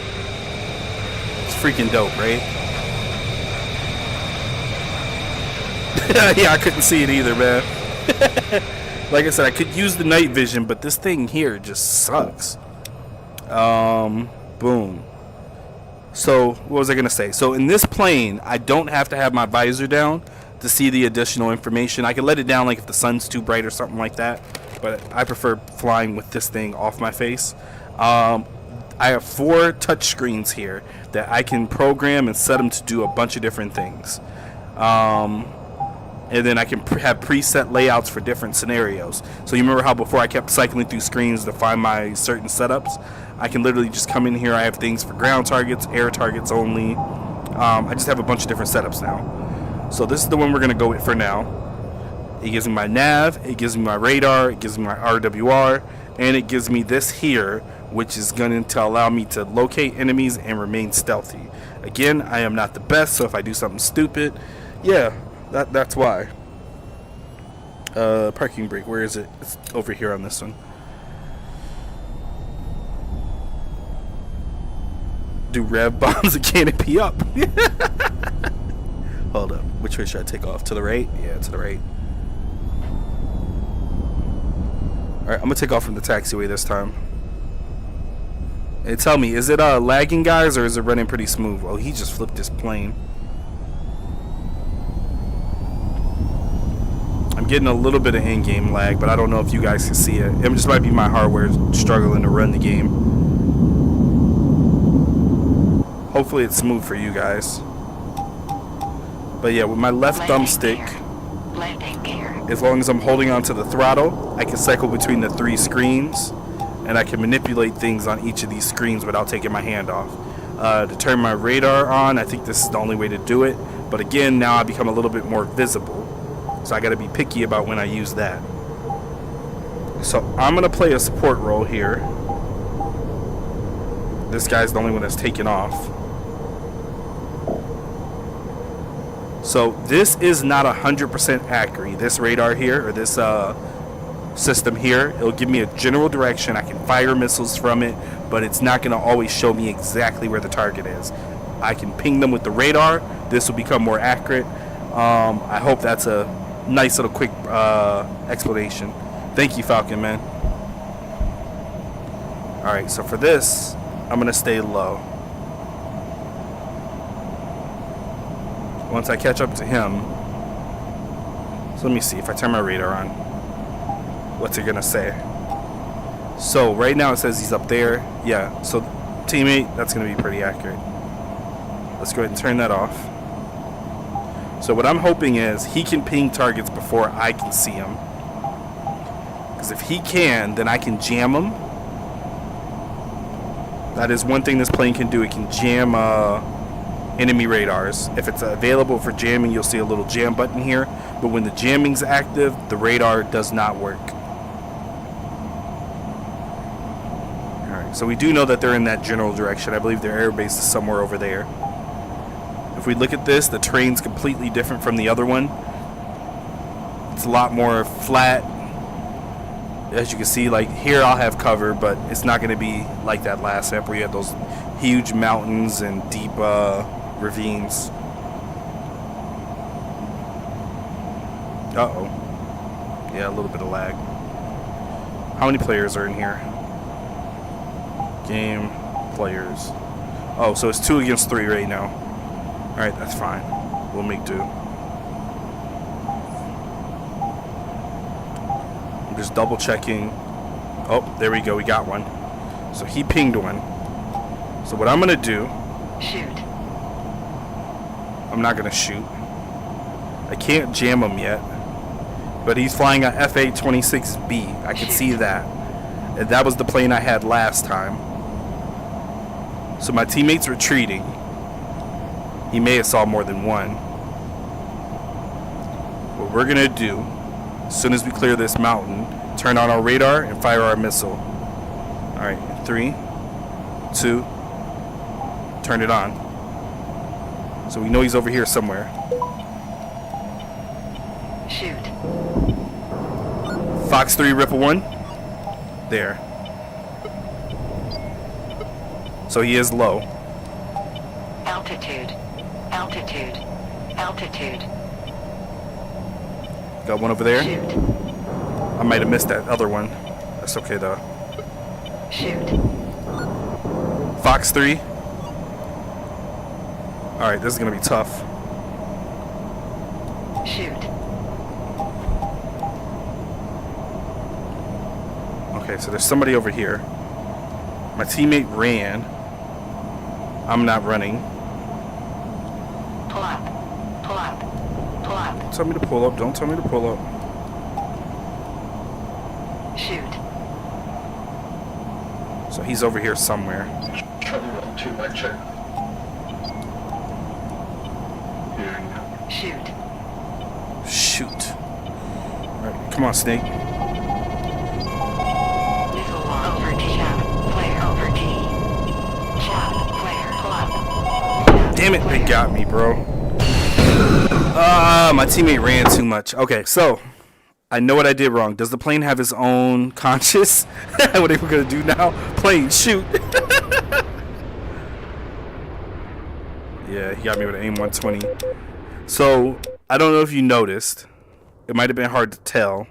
It's freaking dope, right? Yeah, I couldn't see it either, man. Like I said, I could use the night vision, but this thing here just sucks. Boom. So, what was I going to say? So, in this plane, I don't have to have my visor down to see the additional information. I can let it down like if the sun's too bright or something like that, but I prefer flying with this thing off my face. I have 4 touch screens here that I can program and set them to do a bunch of different things. And then I can have preset layouts for different scenarios. So you remember how before I kept cycling through screens to find my certain setups? I can literally just come in here. I have things for ground targets, air targets only. I just have a bunch of different setups now. So this is the one we're going to go with for now. It gives me my nav, it gives me my radar, it gives me my RWR, and it gives me this here, which is going to allow me to locate enemies and remain stealthy. Again, I am not the best, so if I do something stupid, yeah, that's why. Parking brake, where is it? It's over here on this one. Do rev bombs a canopy up? Hold up, which way should I take off? To the right? Yeah, to the right. Alright, I'm gonna take off from the taxiway this time. Hey, tell me, is it lagging, guys, or is it running pretty smooth? Oh, he just flipped his plane. I'm getting a little bit of in-game lag, but I don't know if you guys can see it. It just might be my hardware struggling to run the game. Hopefully it's smooth for you guys. But yeah, with my left thumbstick, as long as I'm holding onto the throttle, I can cycle between the 3 screens, and I can manipulate things on each of these screens without taking my hand off. To turn my radar on, I think this is the only way to do it. But again, now I become a little bit more visible. So I got to be picky about when I use that. So I'm going to play a support role here. This guy's the only one that's taken off. So this is not 100% accurate. This radar here, or this system here, it'll give me a general direction. I can fire missiles from it, but it's not going to always show me exactly where the target is. I can ping them with the radar. This will become more accurate. I hope that's a nice little quick explanation. Thank you, Falcon, man. Alright, so for this, I'm going to stay low. Once I catch up to him, so let me see if I turn my radar on. What's it going to say? So right now it says he's up there. Yeah, so teammate, that's going to be pretty accurate. Let's go ahead and turn that off. So what I'm hoping is he can ping targets before I can see him. Because if he can, then I can jam him. That is one thing this plane can do. It can jam enemy radars. If it's available for jamming, you'll see a little jam button here. But when the jamming's active, the radar does not work. Alright, so we do know that they're in that general direction. I believe their airbase is somewhere over there. If we look at this, the terrain's completely different from the other one. It's a lot more flat. As you can see, like here I'll have cover, but it's not going to be like that last map where you had those huge mountains and deep ravines. Uh-oh. Yeah, a little bit of lag. How many players are in here? Game, players. Oh, so it's 2 against 3 right now. Alright, that's fine. We'll make do. just double checking. Oh, there we go. We got one. So he pinged one. So what I'm gonna do? Shoot. I'm not gonna shoot. I can't jam him yet. But he's flying a FA-26B. I can see that. And that was the plane I had last time. So my teammate's retreating. He may have saw more than one. What we're gonna do, as soon as we clear this mountain, turn on our radar and fire our missile. Alright, 3, 2, turn it on. So we know he's over here somewhere. Shoot. Fox 3, Ripple 1. There. So he is low. Altitude. Altitude. Altitude. Got one over there. Shoot. I might have missed that other one. That's okay though. Shoot. Fox 3. Alright, this is gonna be tough. Shoot. Okay, so there's somebody over here. My teammate ran. I'm not running. Pull up. Pull up. Pull up. Don't tell me to pull up. Don't tell me to pull up. Shoot. So he's over here somewhere. Trouble on 2 mic check. Shoot. Shoot. Alright, come on, Snake. Missile launch. Over T. Chap. Flare. Over T. Chap. Flare. Pull up. Damn it, they got me, bro. My teammate ran too much. Okay, so I know what I did wrong. Does the plane have his own conscience? What are we gonna do now? Plane, shoot. Yeah, he got me with an AIM 120. So I don't know if you noticed. It might have been hard to tell,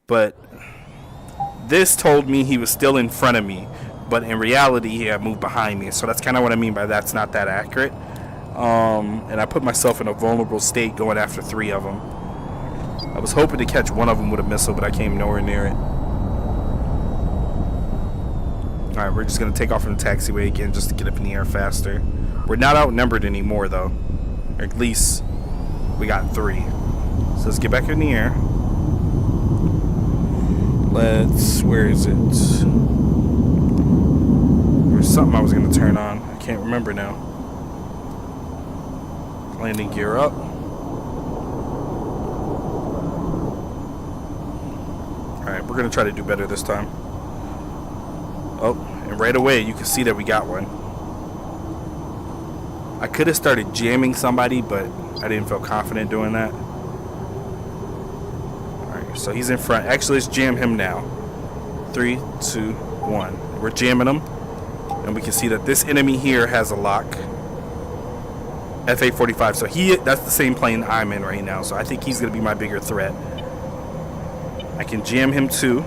but this told me he was still in front of me, but in reality he had moved behind me. So that's kind of what I mean by that's not that accurate. And I put myself in a vulnerable state going after 3 of them. I was hoping to catch one of them with a missile, but I came nowhere near it. Alright, we're just going to take off from the taxiway again just to get up in the air faster. We're not outnumbered anymore, though. Or at least we got 3. So let's get back in the air. Where is it? There's something I was going to turn on. I can't remember now. Landing gear up. Alright, we're going to try to do better this time. Oh, and right away you can see that we got one. I could have started jamming somebody, but I didn't feel confident doing that. Alright, so he's in front. Actually, let's jam him now. 3, 2, 1. We're jamming him. And we can see that this enemy here has a lock. FA-45. So that's the same plane I'm in right now. So I think he's going to be my bigger threat. I can jam him too.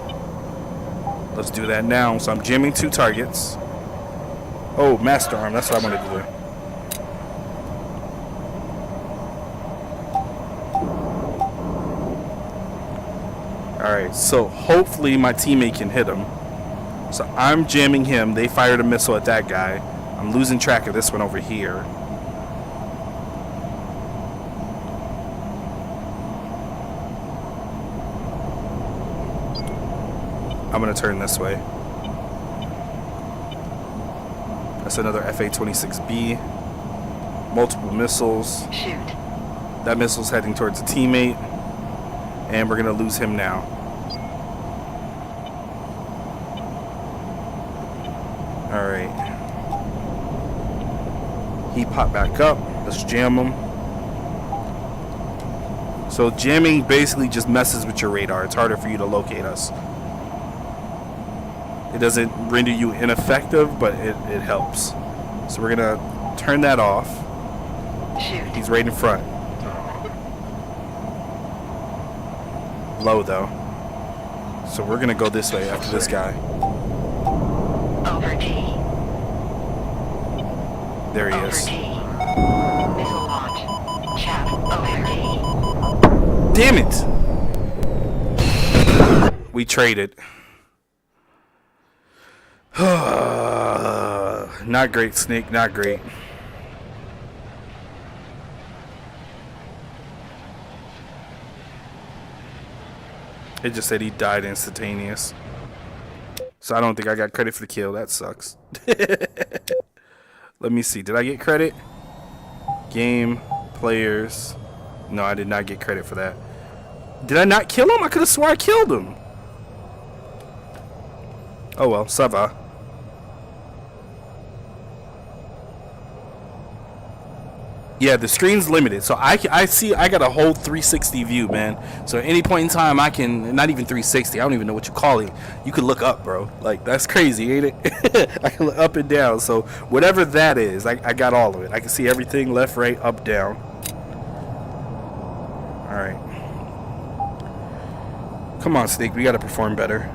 Let's do that now. So I'm jamming 2 targets. Oh, master arm. That's what I wanted to do. Alright, so hopefully my teammate can hit him. So I'm jamming him. They fired a missile at that guy. I'm losing track of this one over here. I'm going to turn this way. That's another FA-26B. Multiple missiles. Shoot. That missile's heading towards a teammate. And we're going to lose him now. Alright. He popped back up. Let's jam him. So jamming basically just messes with your radar. It's harder for you to locate us. It doesn't render you ineffective, but it helps. So we're going to turn that off. Shoot. He's right in front. Low though. So we're going to go this way after this guy. Over T. There he Over is. T. Missile launch. Chap. Over T. Damn it! We traded. Not great, Snake. Not great. It just said he died instantaneous. So I don't think I got credit for the kill. That sucks. Let me see. Did I get credit? Game, players. No, I did not get credit for that. Did I not kill him? I could have swore I killed him. Oh well, ça va. Yeah, the screen's limited, so I see I got a whole 360 view, man. So at any point in time, I can, not even 360. I don't even know what you call it. You could look up, bro. Like, that's crazy, ain't it? I can look up and down. So whatever that is, I got all of it. I can see everything, left, right, up, down. All right. Come on, Snake. We gotta perform better.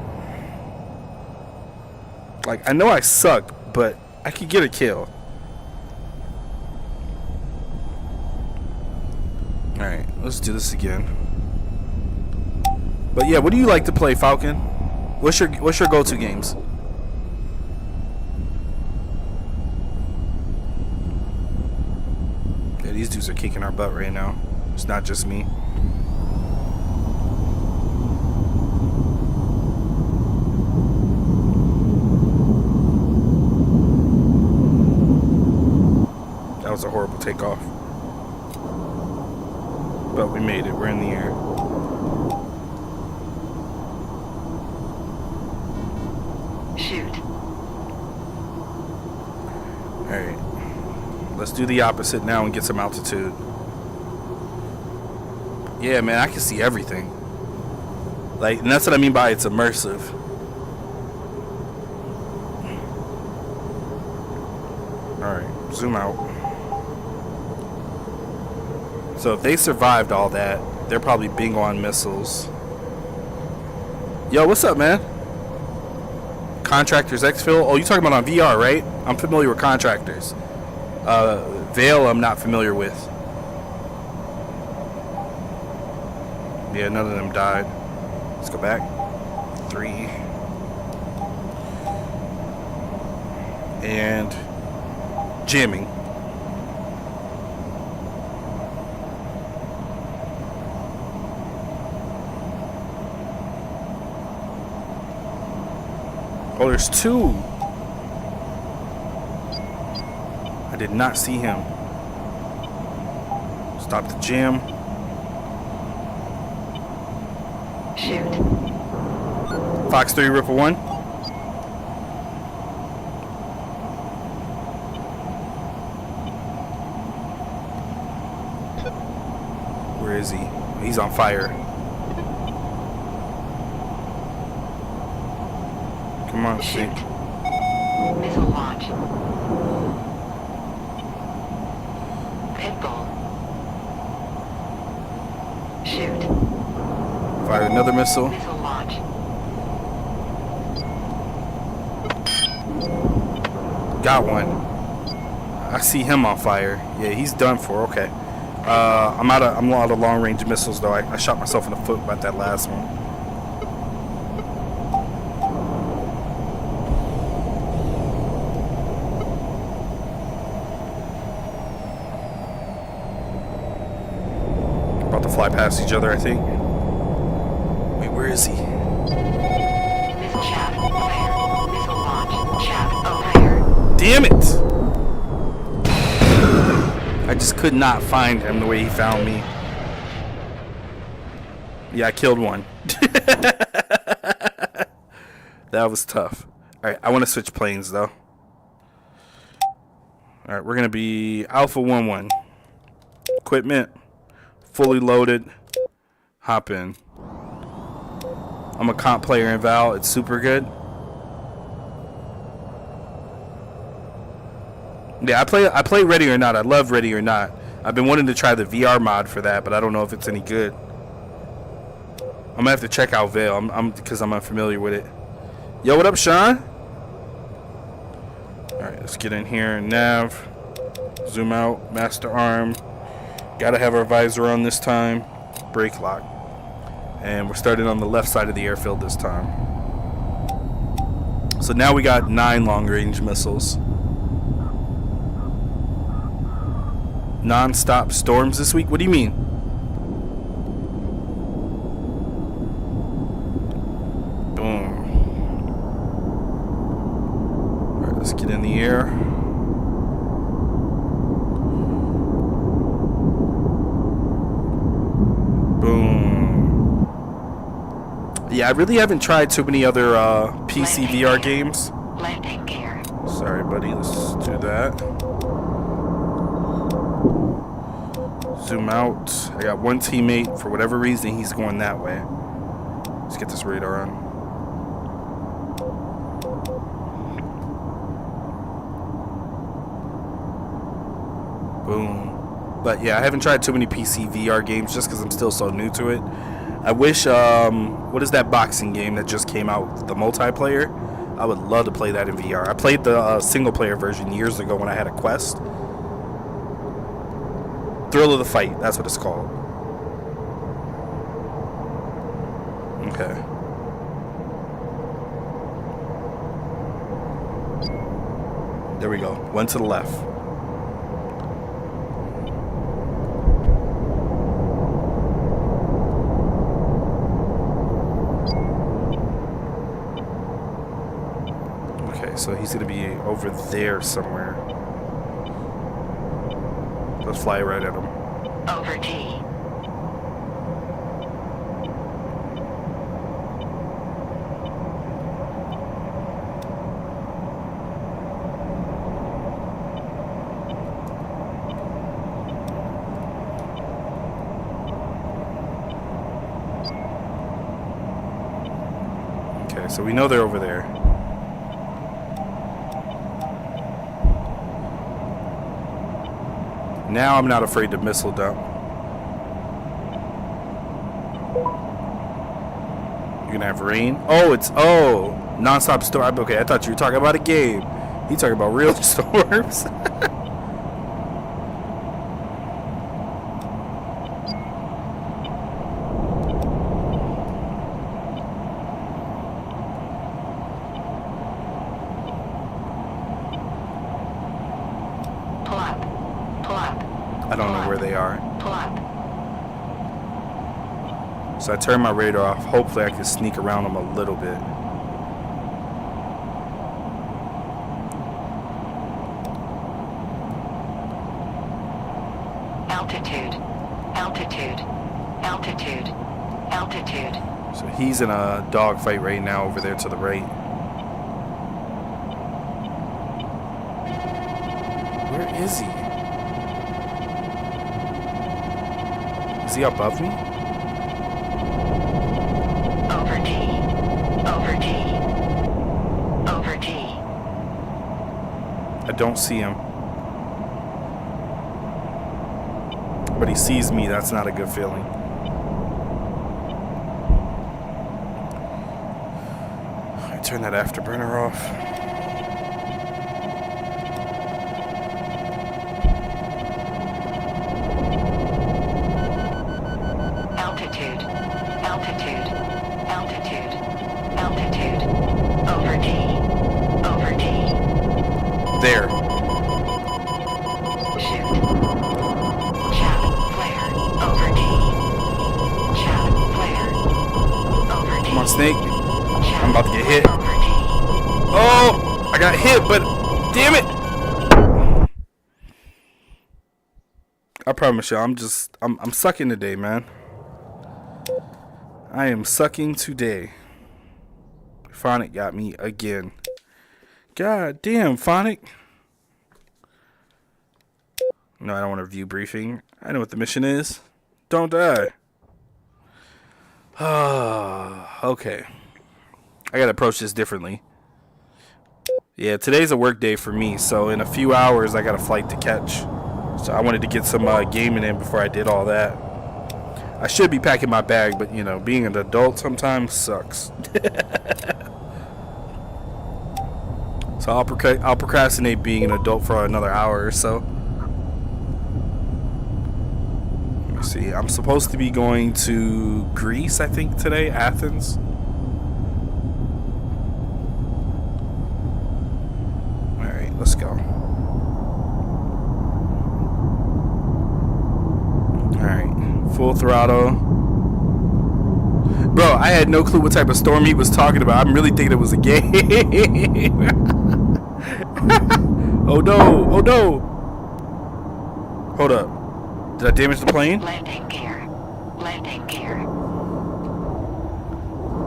Like, I know I suck, but I could get a kill. Alright, let's do this again. But yeah, what do you like to play, Falcon? What's your go-to games? Yeah, these dudes are kicking our butt right now. It's not just me. That was a horrible takeoff. But we made it. We're in the air. Shoot. Alright. Let's do the opposite now and get some altitude. Yeah, man, I can see everything. Like, and that's what I mean by it's immersive. Alright, zoom out. So if they survived all that, they're probably bingo on missiles. Yo, what's up, man? Contractors Exfil? Oh, you talking about on VR, right? I'm familiar with Contractors. Veil, I'm not familiar with. Yeah, none of them died. Let's go back. 3. And jamming. Oh, there's 2. I did not see him. Stop the jam. Shoot. Fox 3, Ripple 1. Where is he? He's on fire. Come on, Shoot. Snake. Missile launch. Pitbull. Shoot. Fire another missile. Missile launch. Got one. I see him on fire. Yeah, he's done for. Okay. I'm out of long range missiles though. I shot myself in the foot about that last one. About to fly past each other, I think. Wait, where is he? Missile shaft fire. Missile launch. Shaft fire. Damn it! I just could not find him the way he found me. Yeah, I killed one. That was tough. Alright, I want to switch planes though. Alright, we're going to be Alpha 1-1. Equipment. Fully loaded. Hop in. I'm a comp player in Val. It's super good. Yeah, I play Ready or Not. I love Ready or Not. I've been wanting to try the VR mod for that, but I don't know if it's any good. I'm gonna have to check out Veil. Because I'm unfamiliar with it. Yo, what up, Sean? All right, let's get in here. Nav, zoom out, master arm. Gotta have our visor on this time. Brake lock. And we're starting on the left side of the airfield this time. So now we got 9 long-range missiles. Non-stop storms this week? What do you mean? Boom. Alright, let's get in the air. Boom. Yeah, I really haven't tried too many other PC VR games. Landing gear. Sorry, buddy. Let's do that. Zoom out. I got one teammate. For whatever reason, he's going that way. Let's get this radar on. Boom. But yeah, I haven't tried too many PC VR games just because I'm still so new to it. I wish, what is that boxing game that just came out, the multiplayer? I would love to play that in VR. I played the single player version years ago when I had a Quest. Thrill of the Fight, that's what it's called. Okay. There we go. One to the left. Okay, so he's gonna be over there somewhere. Let's fly right at him. Over T. Okay, so we know they're over there. Now I'm not afraid to missile dump. You're gonna have rain? Oh, it's non-stop storm. Okay, I thought you were talking about a game. You talking about real storms? I don't know where they are. So I turned my radar off. Hopefully I can sneak around them a little bit. Altitude. Altitude. Altitude. Altitude. So he's in a dogfight right now over there to the right. Where is he? Is he above me? Over T. Over T. Over T. I don't see him. But he sees me. That's not a good feeling. I turn that afterburner off. Altitude. Altitude. Altitude. Altitude. Over T. Over T. There. Shoot. Chaff flare. Over T. Chaff flare. Over T. Come on, Snake. Chaff I'm about to get hit. Over T. Oh! I got hit, but damn it! I promise you, I'm sucking today, man. I am sucking today. Phonic got me again. God damn, Phonic. No, I don't want a review briefing. I know what the mission is. Don't die. Okay. I gotta approach this differently. Yeah, today's a work day for me, so in a few hours I got a flight to catch. So I wanted to get some gaming in before I did all that. I should be packing my bag, but you know, being an adult sometimes sucks. So I'll procrastinate being an adult for another hour or so. Let me see, I'm supposed to be going to Greece, I think, today, Athens. Alright, let's go. Alright, full throttle. Bro, I had no clue what type of storm he was talking about. I'm really thinking it was a game. Oh no, oh no. Hold up. Did I damage the plane? Landing gear. Landing gear.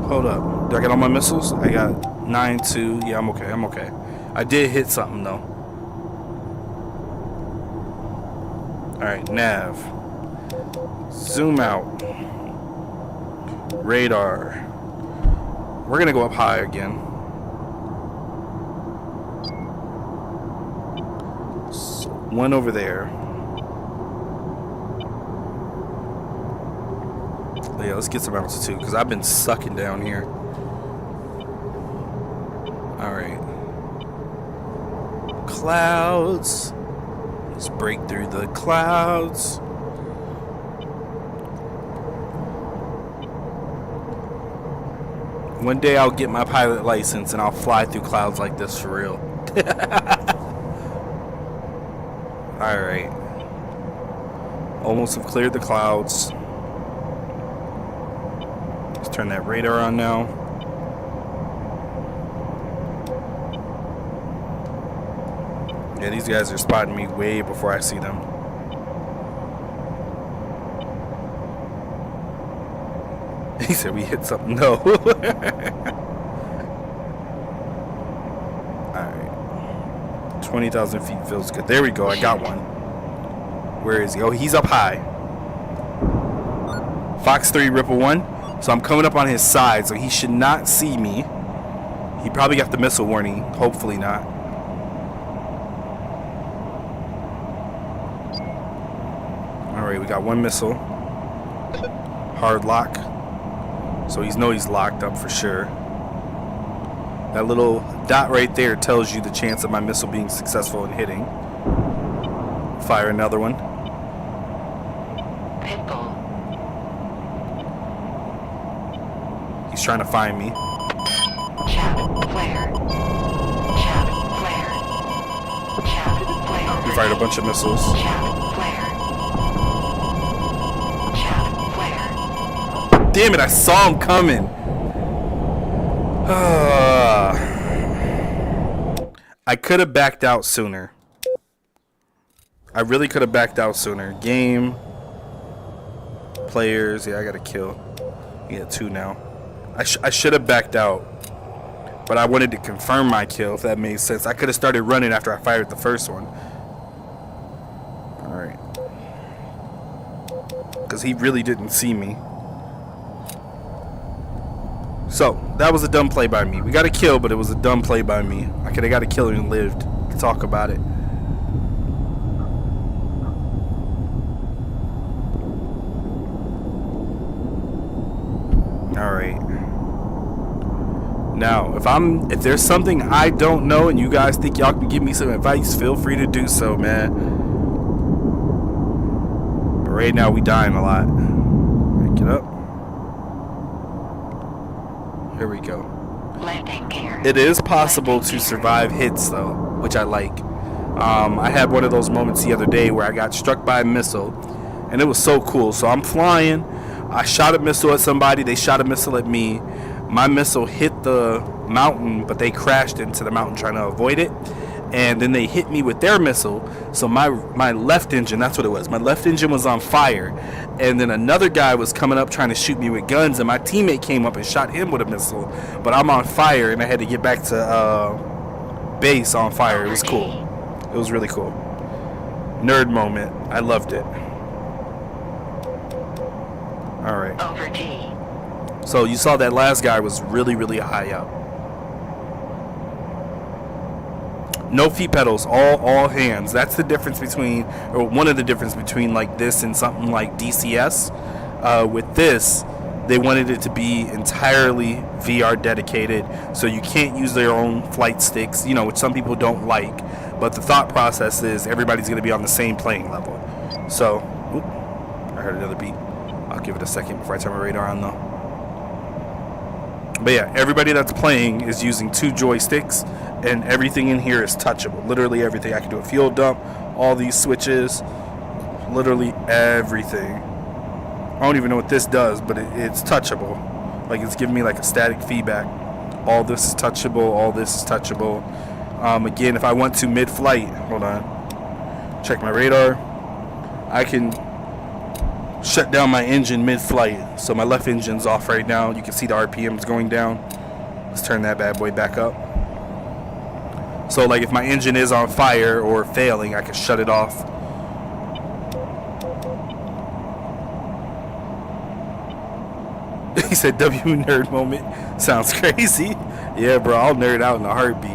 Hold up. Do I get all my missiles? I got 9-2. Yeah, I'm okay. I'm okay. I did hit something though. Alright, nav. Zoom out. Radar. We're gonna go up high again. So, one over there. Yeah, let's get some altitude because I've been sucking down here. Alright. Clouds. Let's break through the clouds. One day I'll get my pilot license and I'll fly through clouds like this for real. Alright. Almost have cleared the clouds. Let's turn that radar on now. Yeah, these guys are spotting me way before I see them. He said we hit something. No. Alright. 20,000 feet feels good. There we go. I got one. Where is he? Oh, he's up high. Fox 3, Ripple 1. So I'm coming up on his side, so he should not see me. He probably got the missile warning. Hopefully not. Alright, we got one missile. Hard lock. So he's locked up for sure. That little dot right there tells you the chance of my missile being successful in hitting. Fire another one. Pitbull. He's trying to find me. Chat. Flare. Chat. Flare. Chat. Flare. He fired a bunch of missiles. Chat. Flare. Chat. Flare. Damn it, I saw him coming. I could have backed out sooner. I really could have backed out sooner. Game. Players. Yeah, I got a kill. Yeah, 2 now. I should have backed out. But I wanted to confirm my kill, if that made sense. I could have started running after I fired the first one. Alright. Because he really didn't see me. So, that was a dumb play by me. We got a kill, but it was a dumb play by me. I could have got a kill and lived to talk about it. Alright. Now, if there's something I don't know and you guys think y'all can give me some advice, feel free to do so, man. But right now, we dying a lot. Break it up. Here we go. Landing gear. It is possible to survive hits, though, which I like. I had one of those moments the other day where I got struck by a missile, and it was so cool. So I'm flying. I shot a missile at somebody. They shot a missile at me. My missile hit the mountain, but they crashed into the mountain trying to avoid it. And then they hit me with their missile. So my left engine, that's what it was. My left engine was on fire. And then another guy was coming up trying to shoot me with guns. And my teammate came up and shot him with a missile. But I'm on fire, and I had to get back to base on fire. It was cool. It was really cool. Nerd moment. I loved it. Alright. Over T. So you saw that last guy was really, really high up. No feet pedals, all hands. That's the difference between, or one of the difference between like this and something like DCS. With this, they wanted it to be entirely VR dedicated, so you can't use their own flight sticks, which some people don't like. But the thought process is everybody's going to be on the same playing level. So, all heard another beat. I'll give it a second before I turn my radar on though. But yeah, everybody that's playing is using 2 joysticks, and everything in here is touchable. Literally everything. I can do a fuel dump, all these switches, literally everything. I don't even know what this does, but it's touchable. Like, it's giving me like a static feedback. All this is touchable, all this is touchable. Again, if I want to mid-flight, hold on, check my radar, I can shut down my engine mid-flight. So my left engine's off right now. You can see the RPMs going down. Let's turn that bad boy back up. So like if my engine is on fire or failing, I can shut it off. He said W nerd moment. Sounds crazy. Yeah, bro, I'll nerd out in a heartbeat.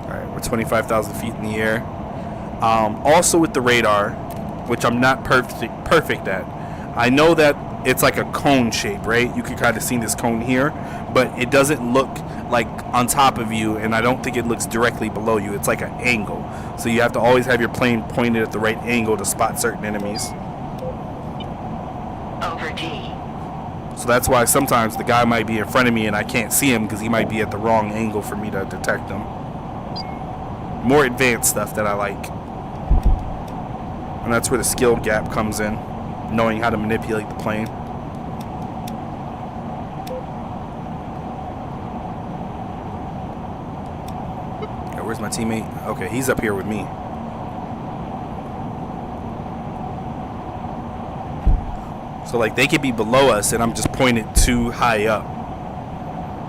Alright, we're 25,000 feet in the air. Also with the radar, which I'm not perfect at, I know that it's like a cone shape, right? You can kind of see this cone here, but it doesn't look like on top of you, and I don't think it looks directly below you. It's like an angle. So you have to always have your plane pointed at the right angle to spot certain enemies. Over T. So that's why sometimes the guy might be in front of me and I can't see him because he might be at the wrong angle for me to detect him. More advanced stuff that I like. And that's where the skill gap comes in, knowing how to manipulate the plane. Okay, where's my teammate? Okay, he's up here with me. So like they could be below us and I'm just pointed too high up.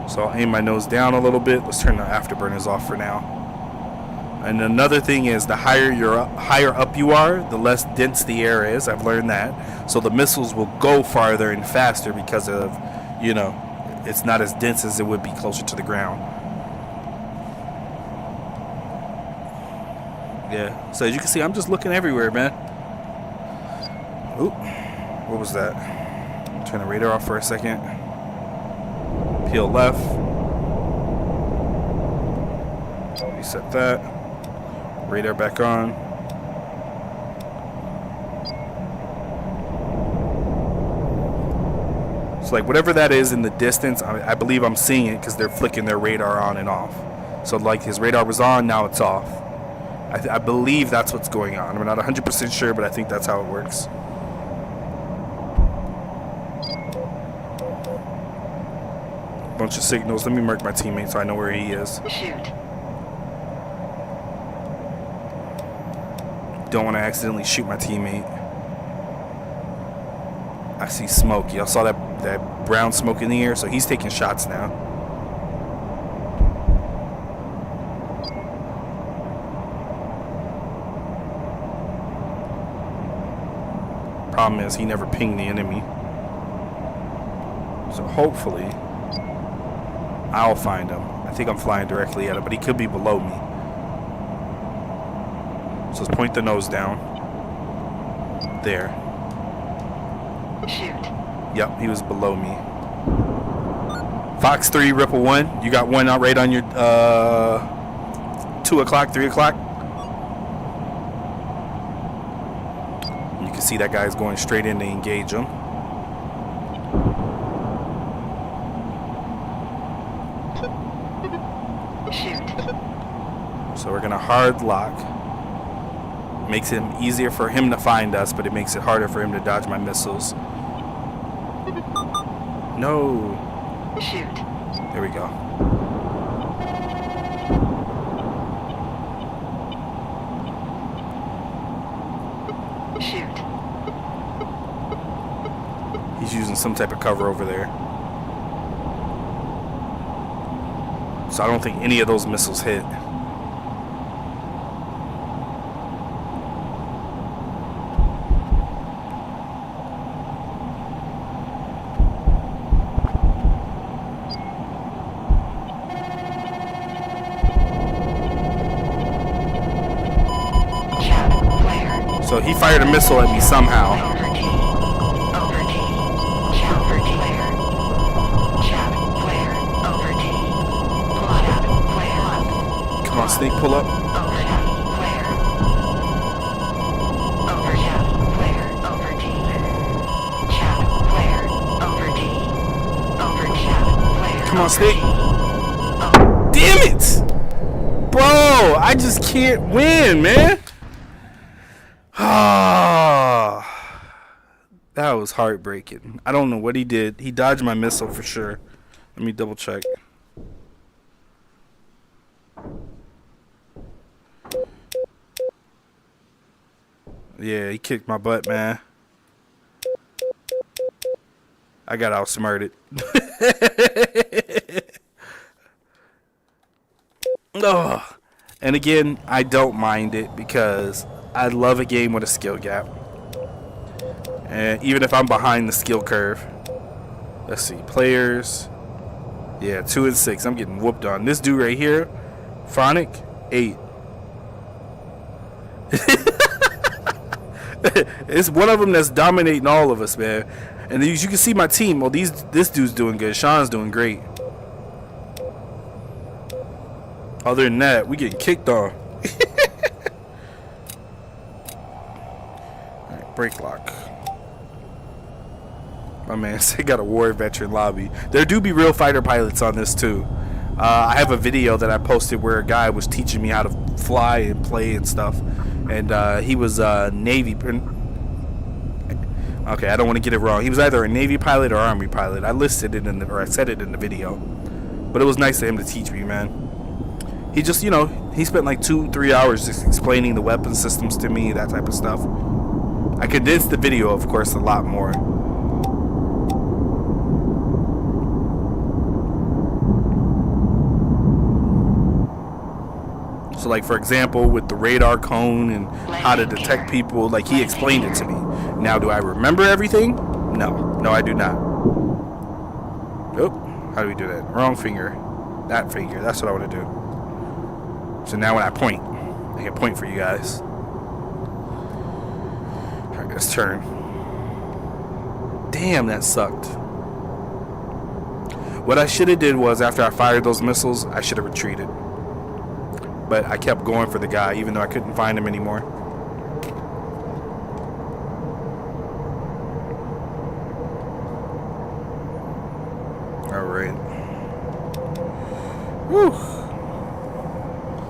So I'll aim my nose down a little bit. Let's turn the afterburners off for now. And another thing is, the higher up you are, the less dense the air is. I've learned that. So the missiles will go farther and faster because of, you know, it's not as dense as it would be closer to the ground. Yeah. So as you can see, I'm just looking everywhere, man. Oop. What was that? Turn the radar off for a second. Peel left. Reset that. Radar back on. So like whatever that is in the distance, I believe I'm seeing it because they're flicking their radar on and off. So like his radar was on, now it's off. I believe that's what's going on. I'm not 100% sure, but I think that's how it works. Bunch of signals. Let me mark my teammate so I know where he is. Shoot. Don't want to accidentally shoot my teammate. I see smoke. Y'all saw that brown smoke in the air? So he's taking shots now. Problem is he never pinged the enemy. So hopefully I'll find him. I think I'm flying directly at him, but he could be below me. So let's point the nose down. There. Shoot. Yep, he was below me. Fox 3, Ripple 1. You got one out right on your 2 o'clock, 3 o'clock. You can see that guy's going straight in to engage him. Shoot. So we're going to hard lock. Makes it easier for him to find us, but it makes it harder for him to dodge my missiles. No. Shoot. There we go. Shoot. He's using some type of cover over there. So I don't think any of those missiles hit. So he fired a missile at me somehow. Over T. Over T. Chat flare. Chat flare. Over T. Plot out. Flare. Come on, Snake, pull up. Over T. Flare. Come on, Snake. Damn it! Bro, I just can't win, man. Ah, that was heartbreaking. I don't know what he did. He dodged my missile for sure. Let me double check. Yeah, he kicked my butt, man. I got outsmarted. Oh. And again, I don't mind it because I love a game with a skill gap. And even if I'm behind the skill curve. Let's see, players. Yeah, 2 and 6. I'm getting whooped on. This dude right here, Phonic, 8. It's one of them that's dominating all of us, man. And you can see my team. Well, this dude's doing good. Sean's doing great. Other than that, we getting kicked on. Alright, break lock. My man said got a war veteran lobby. There do be real fighter pilots on this too. I have a video that I posted where a guy was teaching me how to fly and play and stuff. And he was Navy. Okay, I don't want to get it wrong. He was either a Navy pilot or Army pilot. I listed it or I said it in the video. But it was nice of him to teach me, man. He just, you know, he spent like 2-3 hours just explaining the weapon systems to me, that type of stuff. I condensed the video, of course, a lot more. So, like, for example, with the radar cone and how to detect people, like, he explained it to me. Now, do I remember everything? No. No, I do not. Oh, how do we do that? Wrong finger. That finger. That's what I want to do. So now when I point, I can point for you guys. Alright, let's turn. Damn, that sucked. What I should have did was, after I fired those missiles, I should have retreated. But I kept going for the guy, even though I couldn't find him anymore. Alright. Whew.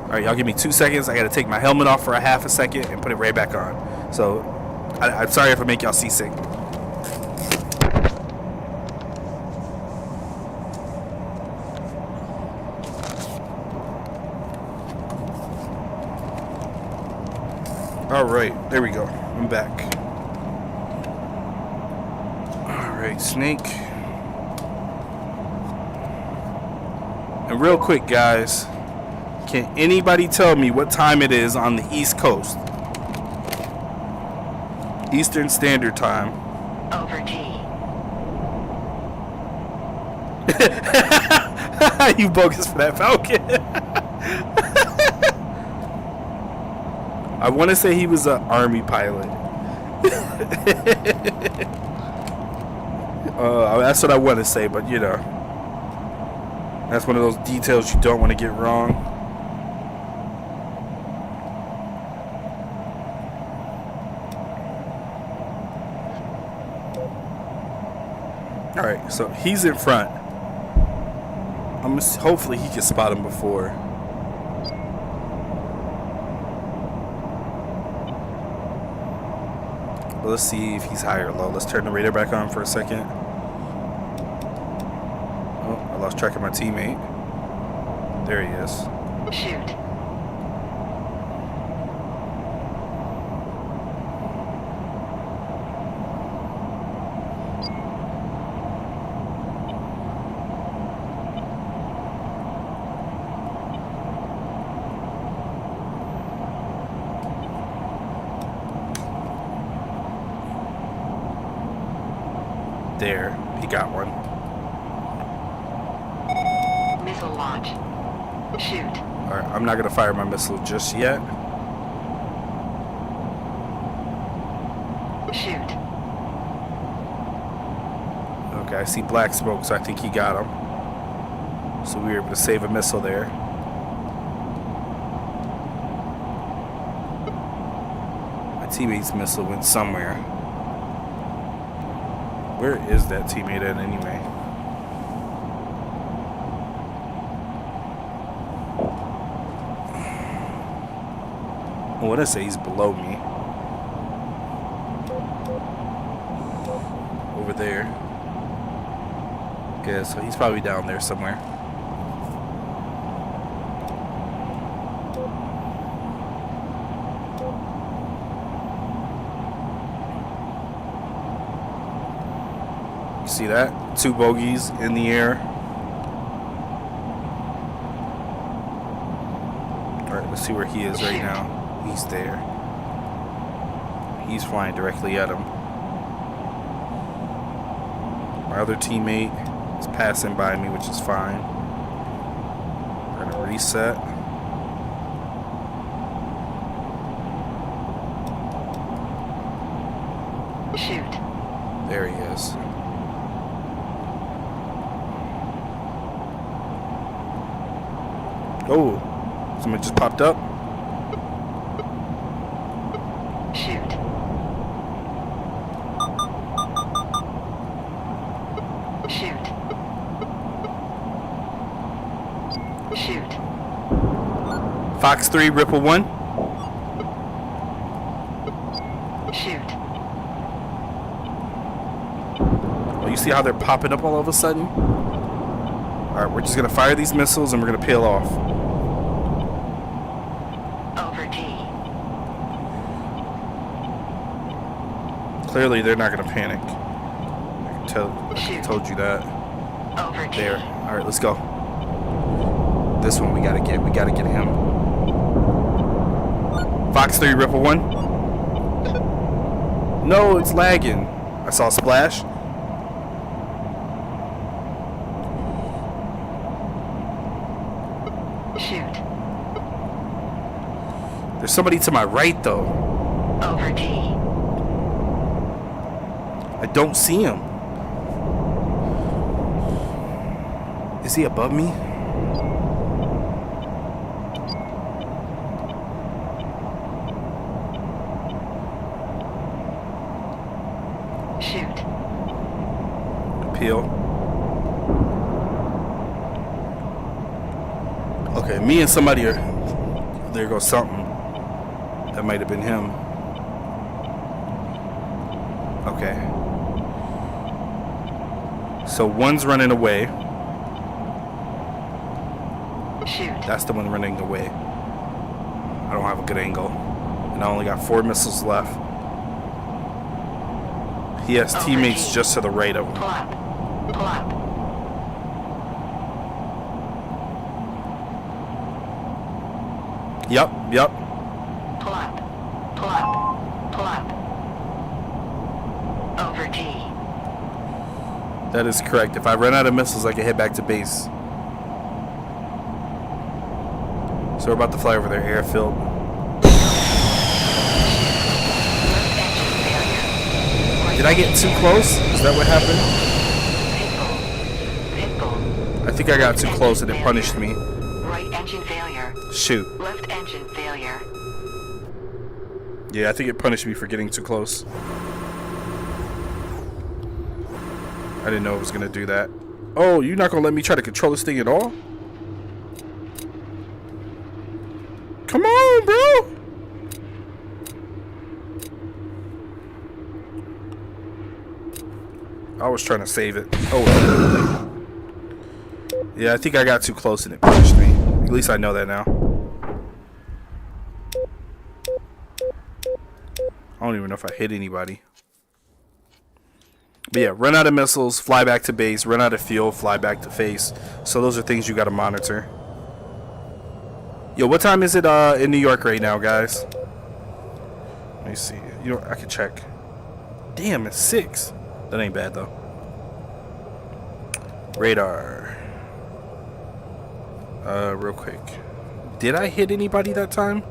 Alright, y'all give me 2 seconds. I gotta take my helmet off for a half a second and put it right back on. So, I'm sorry if I make y'all seasick. Alright, there we go. I'm back. Alright, Snake. And real quick, guys, can anybody tell me what time it is on the East Coast? Eastern Standard Time. Over T. You bogus for that, Falcon. I want to say he was an Army pilot. That's what I want to say, but you know, that's one of those details you don't want to get wrong. Alright, so he's in front. Hopefully he can spot him before. Let's see if he's high or low. Let's turn the radar back on for a second. Oh, I lost track of my teammate. There he is. Shoot. There, he got one. Missile launch. Shoot. Alright, I'm not gonna fire my missile just yet. Shoot. Okay, I see black smoke, so I think he got him. So we were able to save a missile there. My teammate's missile went somewhere. Where is that teammate at anyway? I want to say he's below me. Over there. Yeah, so he's probably down there somewhere. See that? 2 bogeys in the air. Alright, let's see where he is right now. He's there. He's flying directly at him. My other teammate is passing by me, which is fine. We're gonna reset. Shoot. There he is. Oh, someone just popped up. Shoot. Shoot. Shoot. Fox 3, Ripple 1. Shoot. Oh, you see how they're popping up all of a sudden? Alright, we're just gonna fire these missiles and we're gonna peel off. Over T. Clearly, they're not gonna panic. I told you that. Over T. There. Alright, let's go. This one we gotta get. We gotta get him. Fox 3, Ripple 1. No, it's lagging. I saw a splash. Shoot. There's somebody to my right, though. Over T. I don't see him. Is he above me? Shoot. Peel. Okay, me and somebody are... There goes something. That might have been him. Okay. So one's running away. Shoot. That's the one running away. I don't have a good angle. And I only got 4 missiles left. He has teammates just to the right of him. Plop. Plop. Yep. Plop. Plop. Plop. Over T. That is correct. If I run out of missiles, I can head back to base. So we're about to fly over their airfield. Did I get too close? Is that what happened? Pitbull. I think I got too close and it punished me. Right engine failure. Shoot. Left engine failure. Yeah, I think it punished me for getting too close. I didn't know it was going to do that. Oh, you're not going to let me try to control this thing at all? Come on, bro! I was trying to save it. Oh. Yeah, I think I got too close and it punished me. At least I know that now. I don't even know if I hit anybody. But yeah, run out of missiles, fly back to base, run out of fuel, fly back to base. So those are things you got to monitor. Yo, what time is it in New York right now, guys? Let me see. You know, I can check. Damn, it's 6. That ain't bad though. Radar. Real quick. Did I hit anybody that time?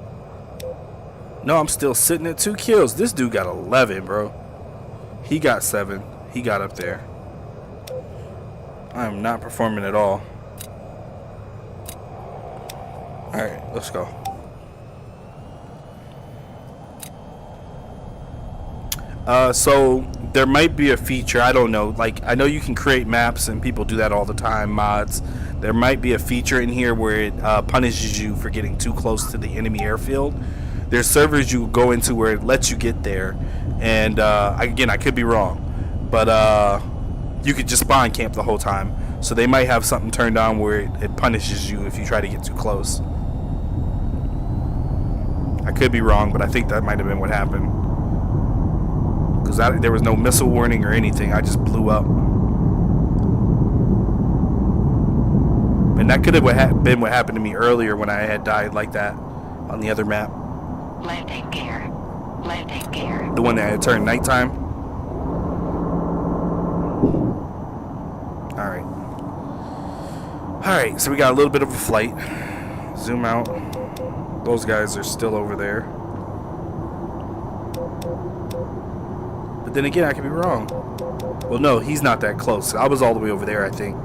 No, I'm still sitting at 2 kills. This dude got 11, bro. He got 7. He got up there. I am not performing at all. Alright, let's go. So there might be a feature, I don't know, like I know you can create maps and people do that all the time, mods. There might be a feature in here where it punishes you for getting too close to the enemy airfield. there's servers you go into where it lets you get there, and again, I could be wrong, but you could just spawn camp the whole time. So they might have something turned on where it punishes you if you try to get too close. I could be wrong, but I think that might have been what happened. Because there was no missile warning or anything. I just blew up. And that could have been what happened to me earlier when I had died like that on the other map. Landing gear. Landing gear. The one that had turned nighttime. Alright. Alright, so we got a little bit of a flight. Zoom out. Those guys are still over there. But then again, I could be wrong. Well, no, he's not that close. I was all the way over there, I think.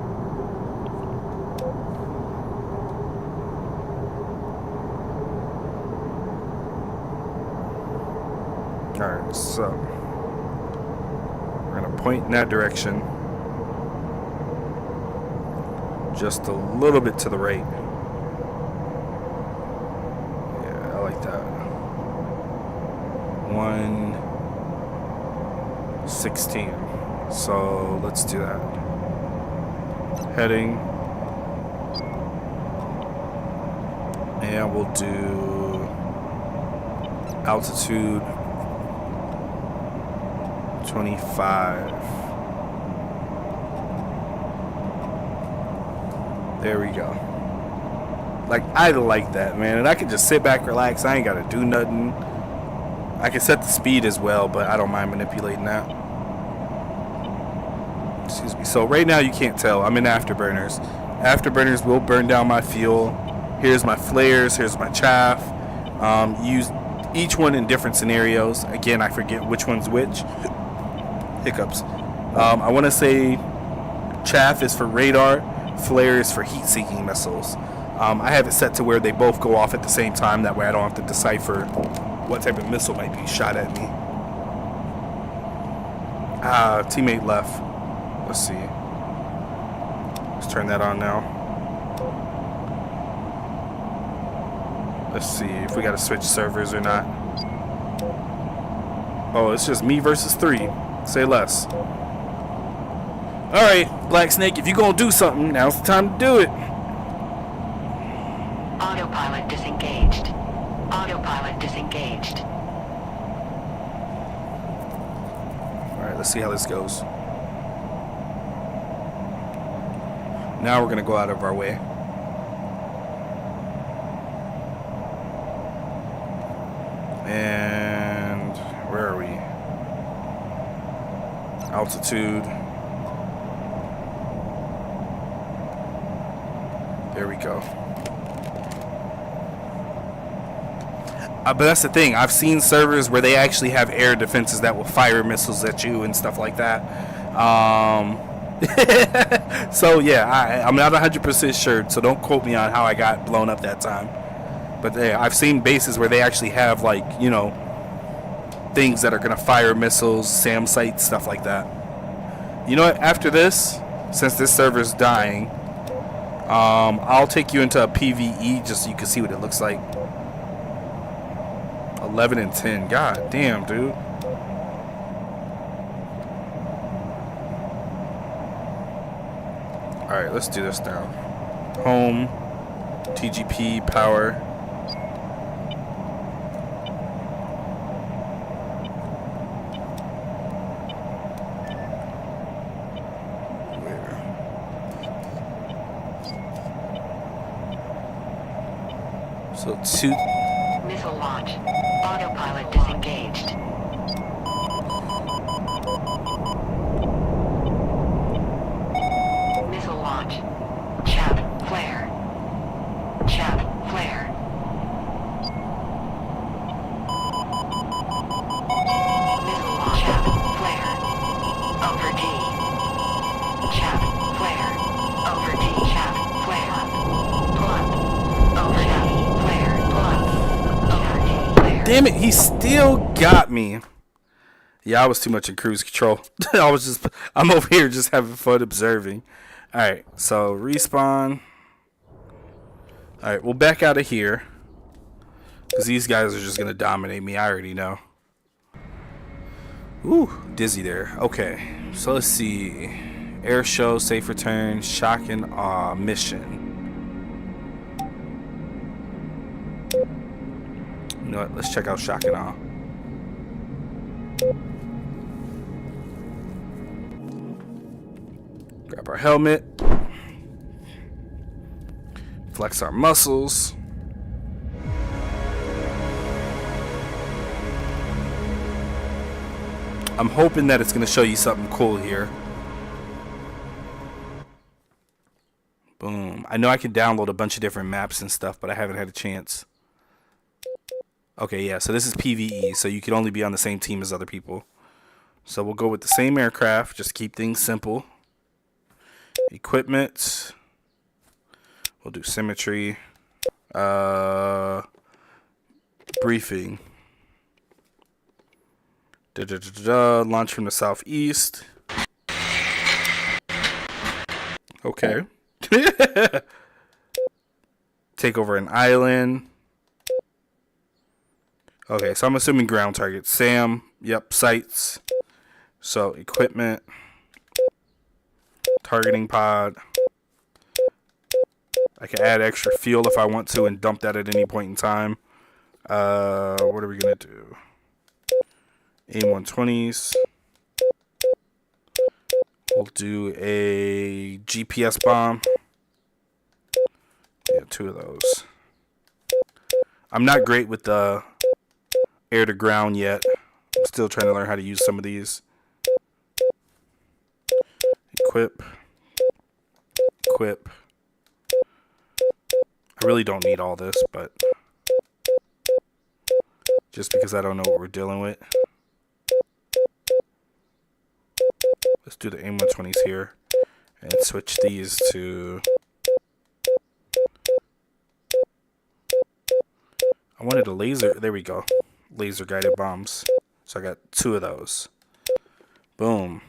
Alright, so we're going to point in that direction. Just a little bit to the right. Yeah, I like that. 116. So let's do that. Heading. And we'll do altitude 25. There we go. Like, I like that, man. And I can just sit back, relax. I ain't got to do nothing. I can set the speed as well, but I don't mind manipulating that. Excuse me. So right now you can't tell. I'm in afterburners. Afterburners will burn down my fuel. Here's my flares. Here's my chaff. Use each one in different scenarios. Again, I forget which one's which. Hiccups. I want to say chaff is for radar. Flare is for heat-seeking missiles. I have it set to where they both go off at the same time. That way I don't have to decipher what type of missile might be shot at me. Teammate left. Let's see. Let's turn that on now. Let's see if we got to switch servers or not. Oh, it's just me versus 3. Say less. Alright, Black Snake, if you gonna do something, now's the time to do it. Autopilot disengaged. Autopilot disengaged. Alright, let's see how this goes. Now we're gonna go out of our way. And where are we? Altitude. There we go. But that's the thing. I've seen servers where they actually have air defenses that will fire missiles at you and stuff like that. So yeah, I'm not 100% sure. So don't quote me on how I got blown up that time. But yeah, I've seen bases where they actually have, like, you know, things that are gonna fire missiles, SAM sites, stuff like that. You know what? After this, since this server's dying, I'll take you into a PvE just so you can see what it looks like. 11 and 10. God damn, dude. Alright, let's do this now. Home. TGP. Power. So 2. Missile launch. Autopilot disengaged. Missile launch. Chaff flare. Chaff flare. Missile launch. Chaff flare. Over D. Chaff flare. Over D. Chaff flare. Plug. Over D. Damn it, he still got me. Yeah, I was too much in cruise control. I'm over here just having fun observing. Alright, so respawn. Alright, we'll back out of here. Because these guys are just going to dominate me. I already know. Ooh, dizzy there. Okay, so let's see. Air show, safe return, shock and awe mission. You know what? Let's check out shock and awe. Grab our helmet. Flex our muscles. I'm hoping that it's going to show you something cool here. Boom. I know I can download a bunch of different maps and stuff, but I haven't had a chance. Okay, yeah, so this is PvE, so you can only be on the same team as other people. So we'll go with the same aircraft, just keep things simple. Equipment. We'll do symmetry. Briefing. Launch from the southeast. Okay. Take over an island. Okay, so I'm assuming ground targets. SAM. Yep, sights. So equipment. Targeting pod. I can add extra fuel if I want to and dump that at any point in time. What are we gonna do? AIM-120s. We'll do a GPS bomb. Yeah, 2 of those. I'm not great with the air to ground yet. I'm still trying to learn how to use some of these. Equip. Equip. I really don't need all this, but just because I don't know what we're dealing with. Let's do the AIM-120s here and switch these to... I wanted a laser. There we go. Laser guided bombs. So I got 2 of those. Boom.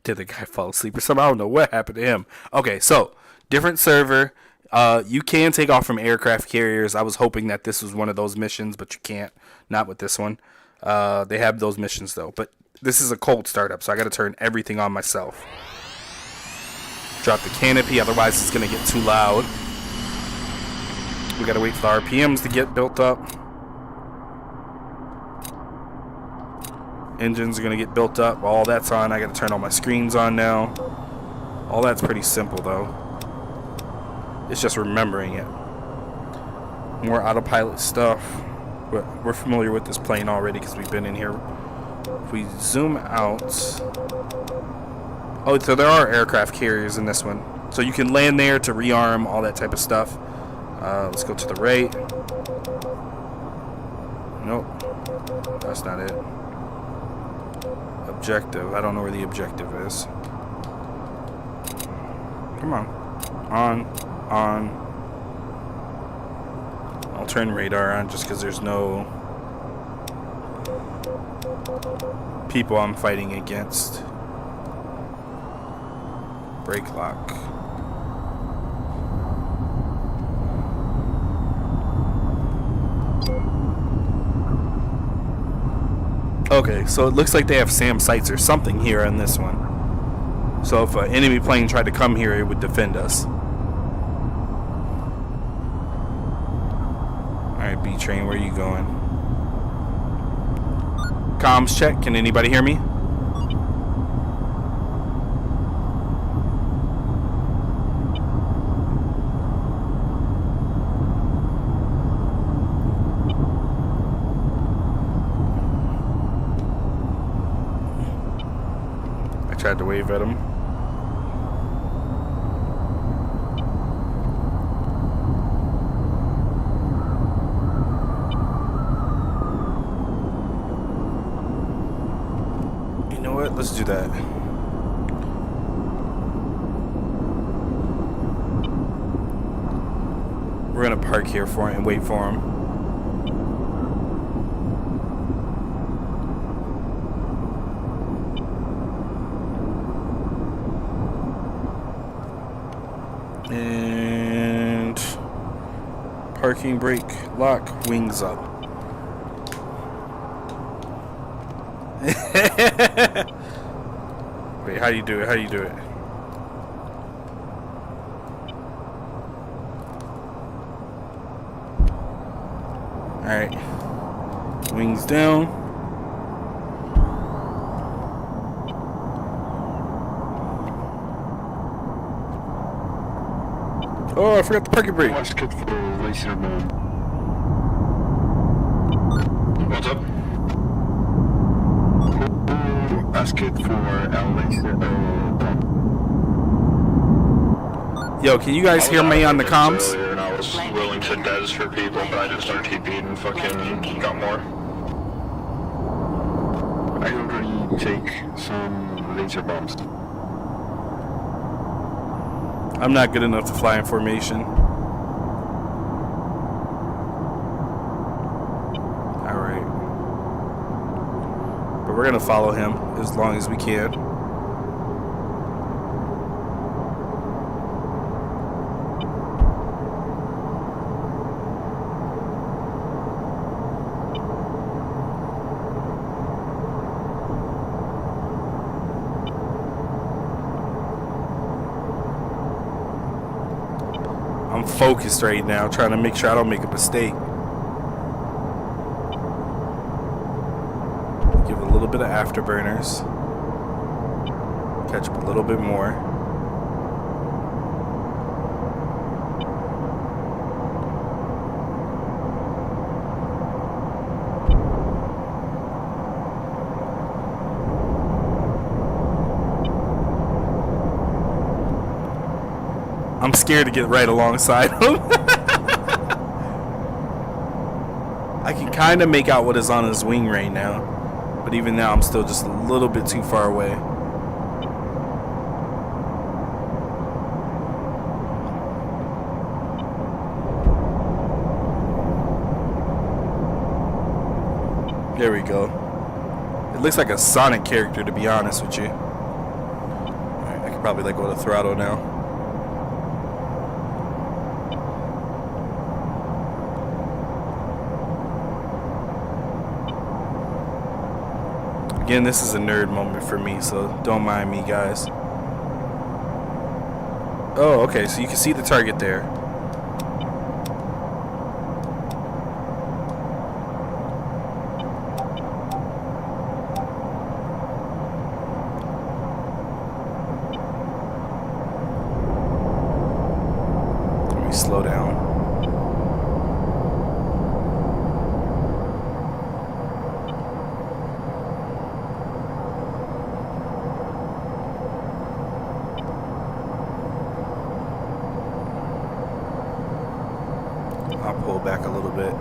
Did the guy fall asleep or something? I don't know what happened to him. Okay, so different server. You can take off from aircraft carriers. I was hoping that this was one of those missions, but you can't. Not with this one. They have those missions though. But this is a cold startup, so I got to turn everything on myself. Drop the canopy, otherwise it's going to get too loud. We got to wait for the RPMs to get built up. Engines are going to get built up. All that's on. I got to turn all my screens on now. All that's pretty simple though. It's just remembering it. More autopilot stuff. We're familiar with this plane already because we've been in here. If we zoom out... Oh, so there are aircraft carriers in this one. So you can land there to rearm, all that type of stuff. Let's go to the right. Nope. That's not it. Objective. I don't know where the objective is. Come on. On. I'll turn radar on just because there's no people I'm fighting against. Brake lock. Okay, so it looks like they have SAM sights or something here on this one. So if an enemy plane tried to come here, it would defend us. Alright, B-Train, where are you going? Comms check. Can anybody hear me? Tried to wave at him. You know what? Let's do that. We're gonna park here for him and wait for him. And Parking brake lock, wings up. Wait, how do you do it? How do you do it? Alright. Wings down. Oh, I forgot the parking brake. What's good for laser man? What's up? Ask it for laser. Yo, can you guys hear me on the comms? Earlier, and I was willing to des for people, but I just RTP'd and fucking got more. I already take some laser bombs. I'm not good enough to fly in formation. Alright. But we're gonna follow him as long as we can. I'm focused right now, trying to make sure I don't make a mistake. Give it a little bit of afterburners. Catch up a little bit more. I'm scared to get right alongside him. I can kind of make out what is on his wing right now. But even now, I'm still just a little bit too far away. There we go. It looks like a Sonic character, to be honest with you. Alright, I could probably let go of the throttle now. Again, this is a nerd moment for me, so don't mind me, guys. Oh, okay, so you can see the target there. Let me slow down. I'll pull back a little bit.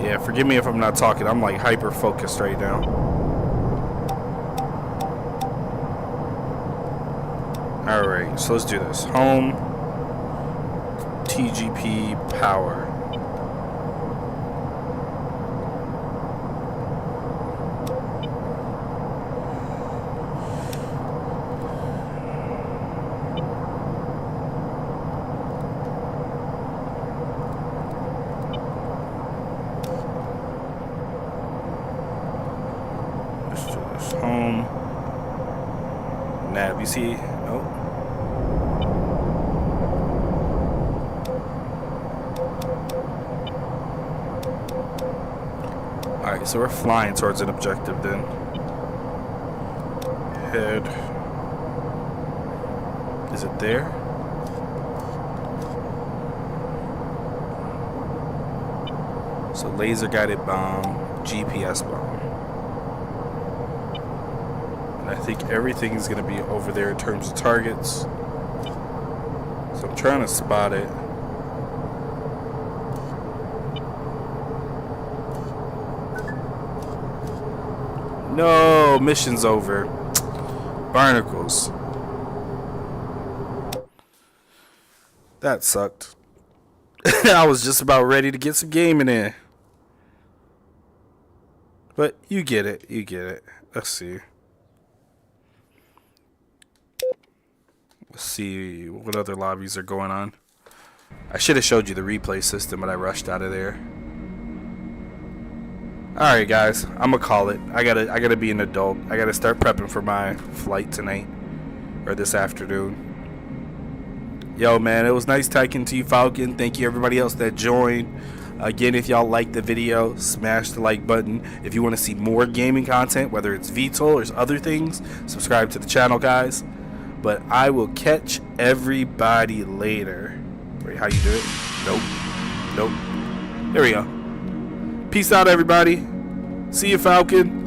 Yeah, forgive me if I'm not talking. I'm like hyper focused right now. Alright, so let's do this. Home, TGP, power. Home. Nav, you see? Oh. Alright, so we're flying towards an objective then. Head. Is it there? So laser guided bomb, GPS bomb. I think everything is going to be over there in terms of targets. So I'm trying to spot it. No, mission's over. Barnacles. That sucked. I was just about ready to get some gaming in. But you get it. You get it. Let's see. Let's see what other lobbies are going on. I should have showed you the replay system, but I rushed out of there. Alright guys, I'm gonna call it. I gotta be an adult. I gotta start prepping for my flight tonight. Or this afternoon. Yo man, it was nice talking to you, Falcon. Thank you everybody else that joined. Again, if y'all liked the video, smash the like button. If you want to see more gaming content, whether it's VTOL or other things, subscribe to the channel, guys. But I will catch everybody later. Wait, how you do it? Nope. Nope. There we go. Peace out, everybody. See you, Falcon.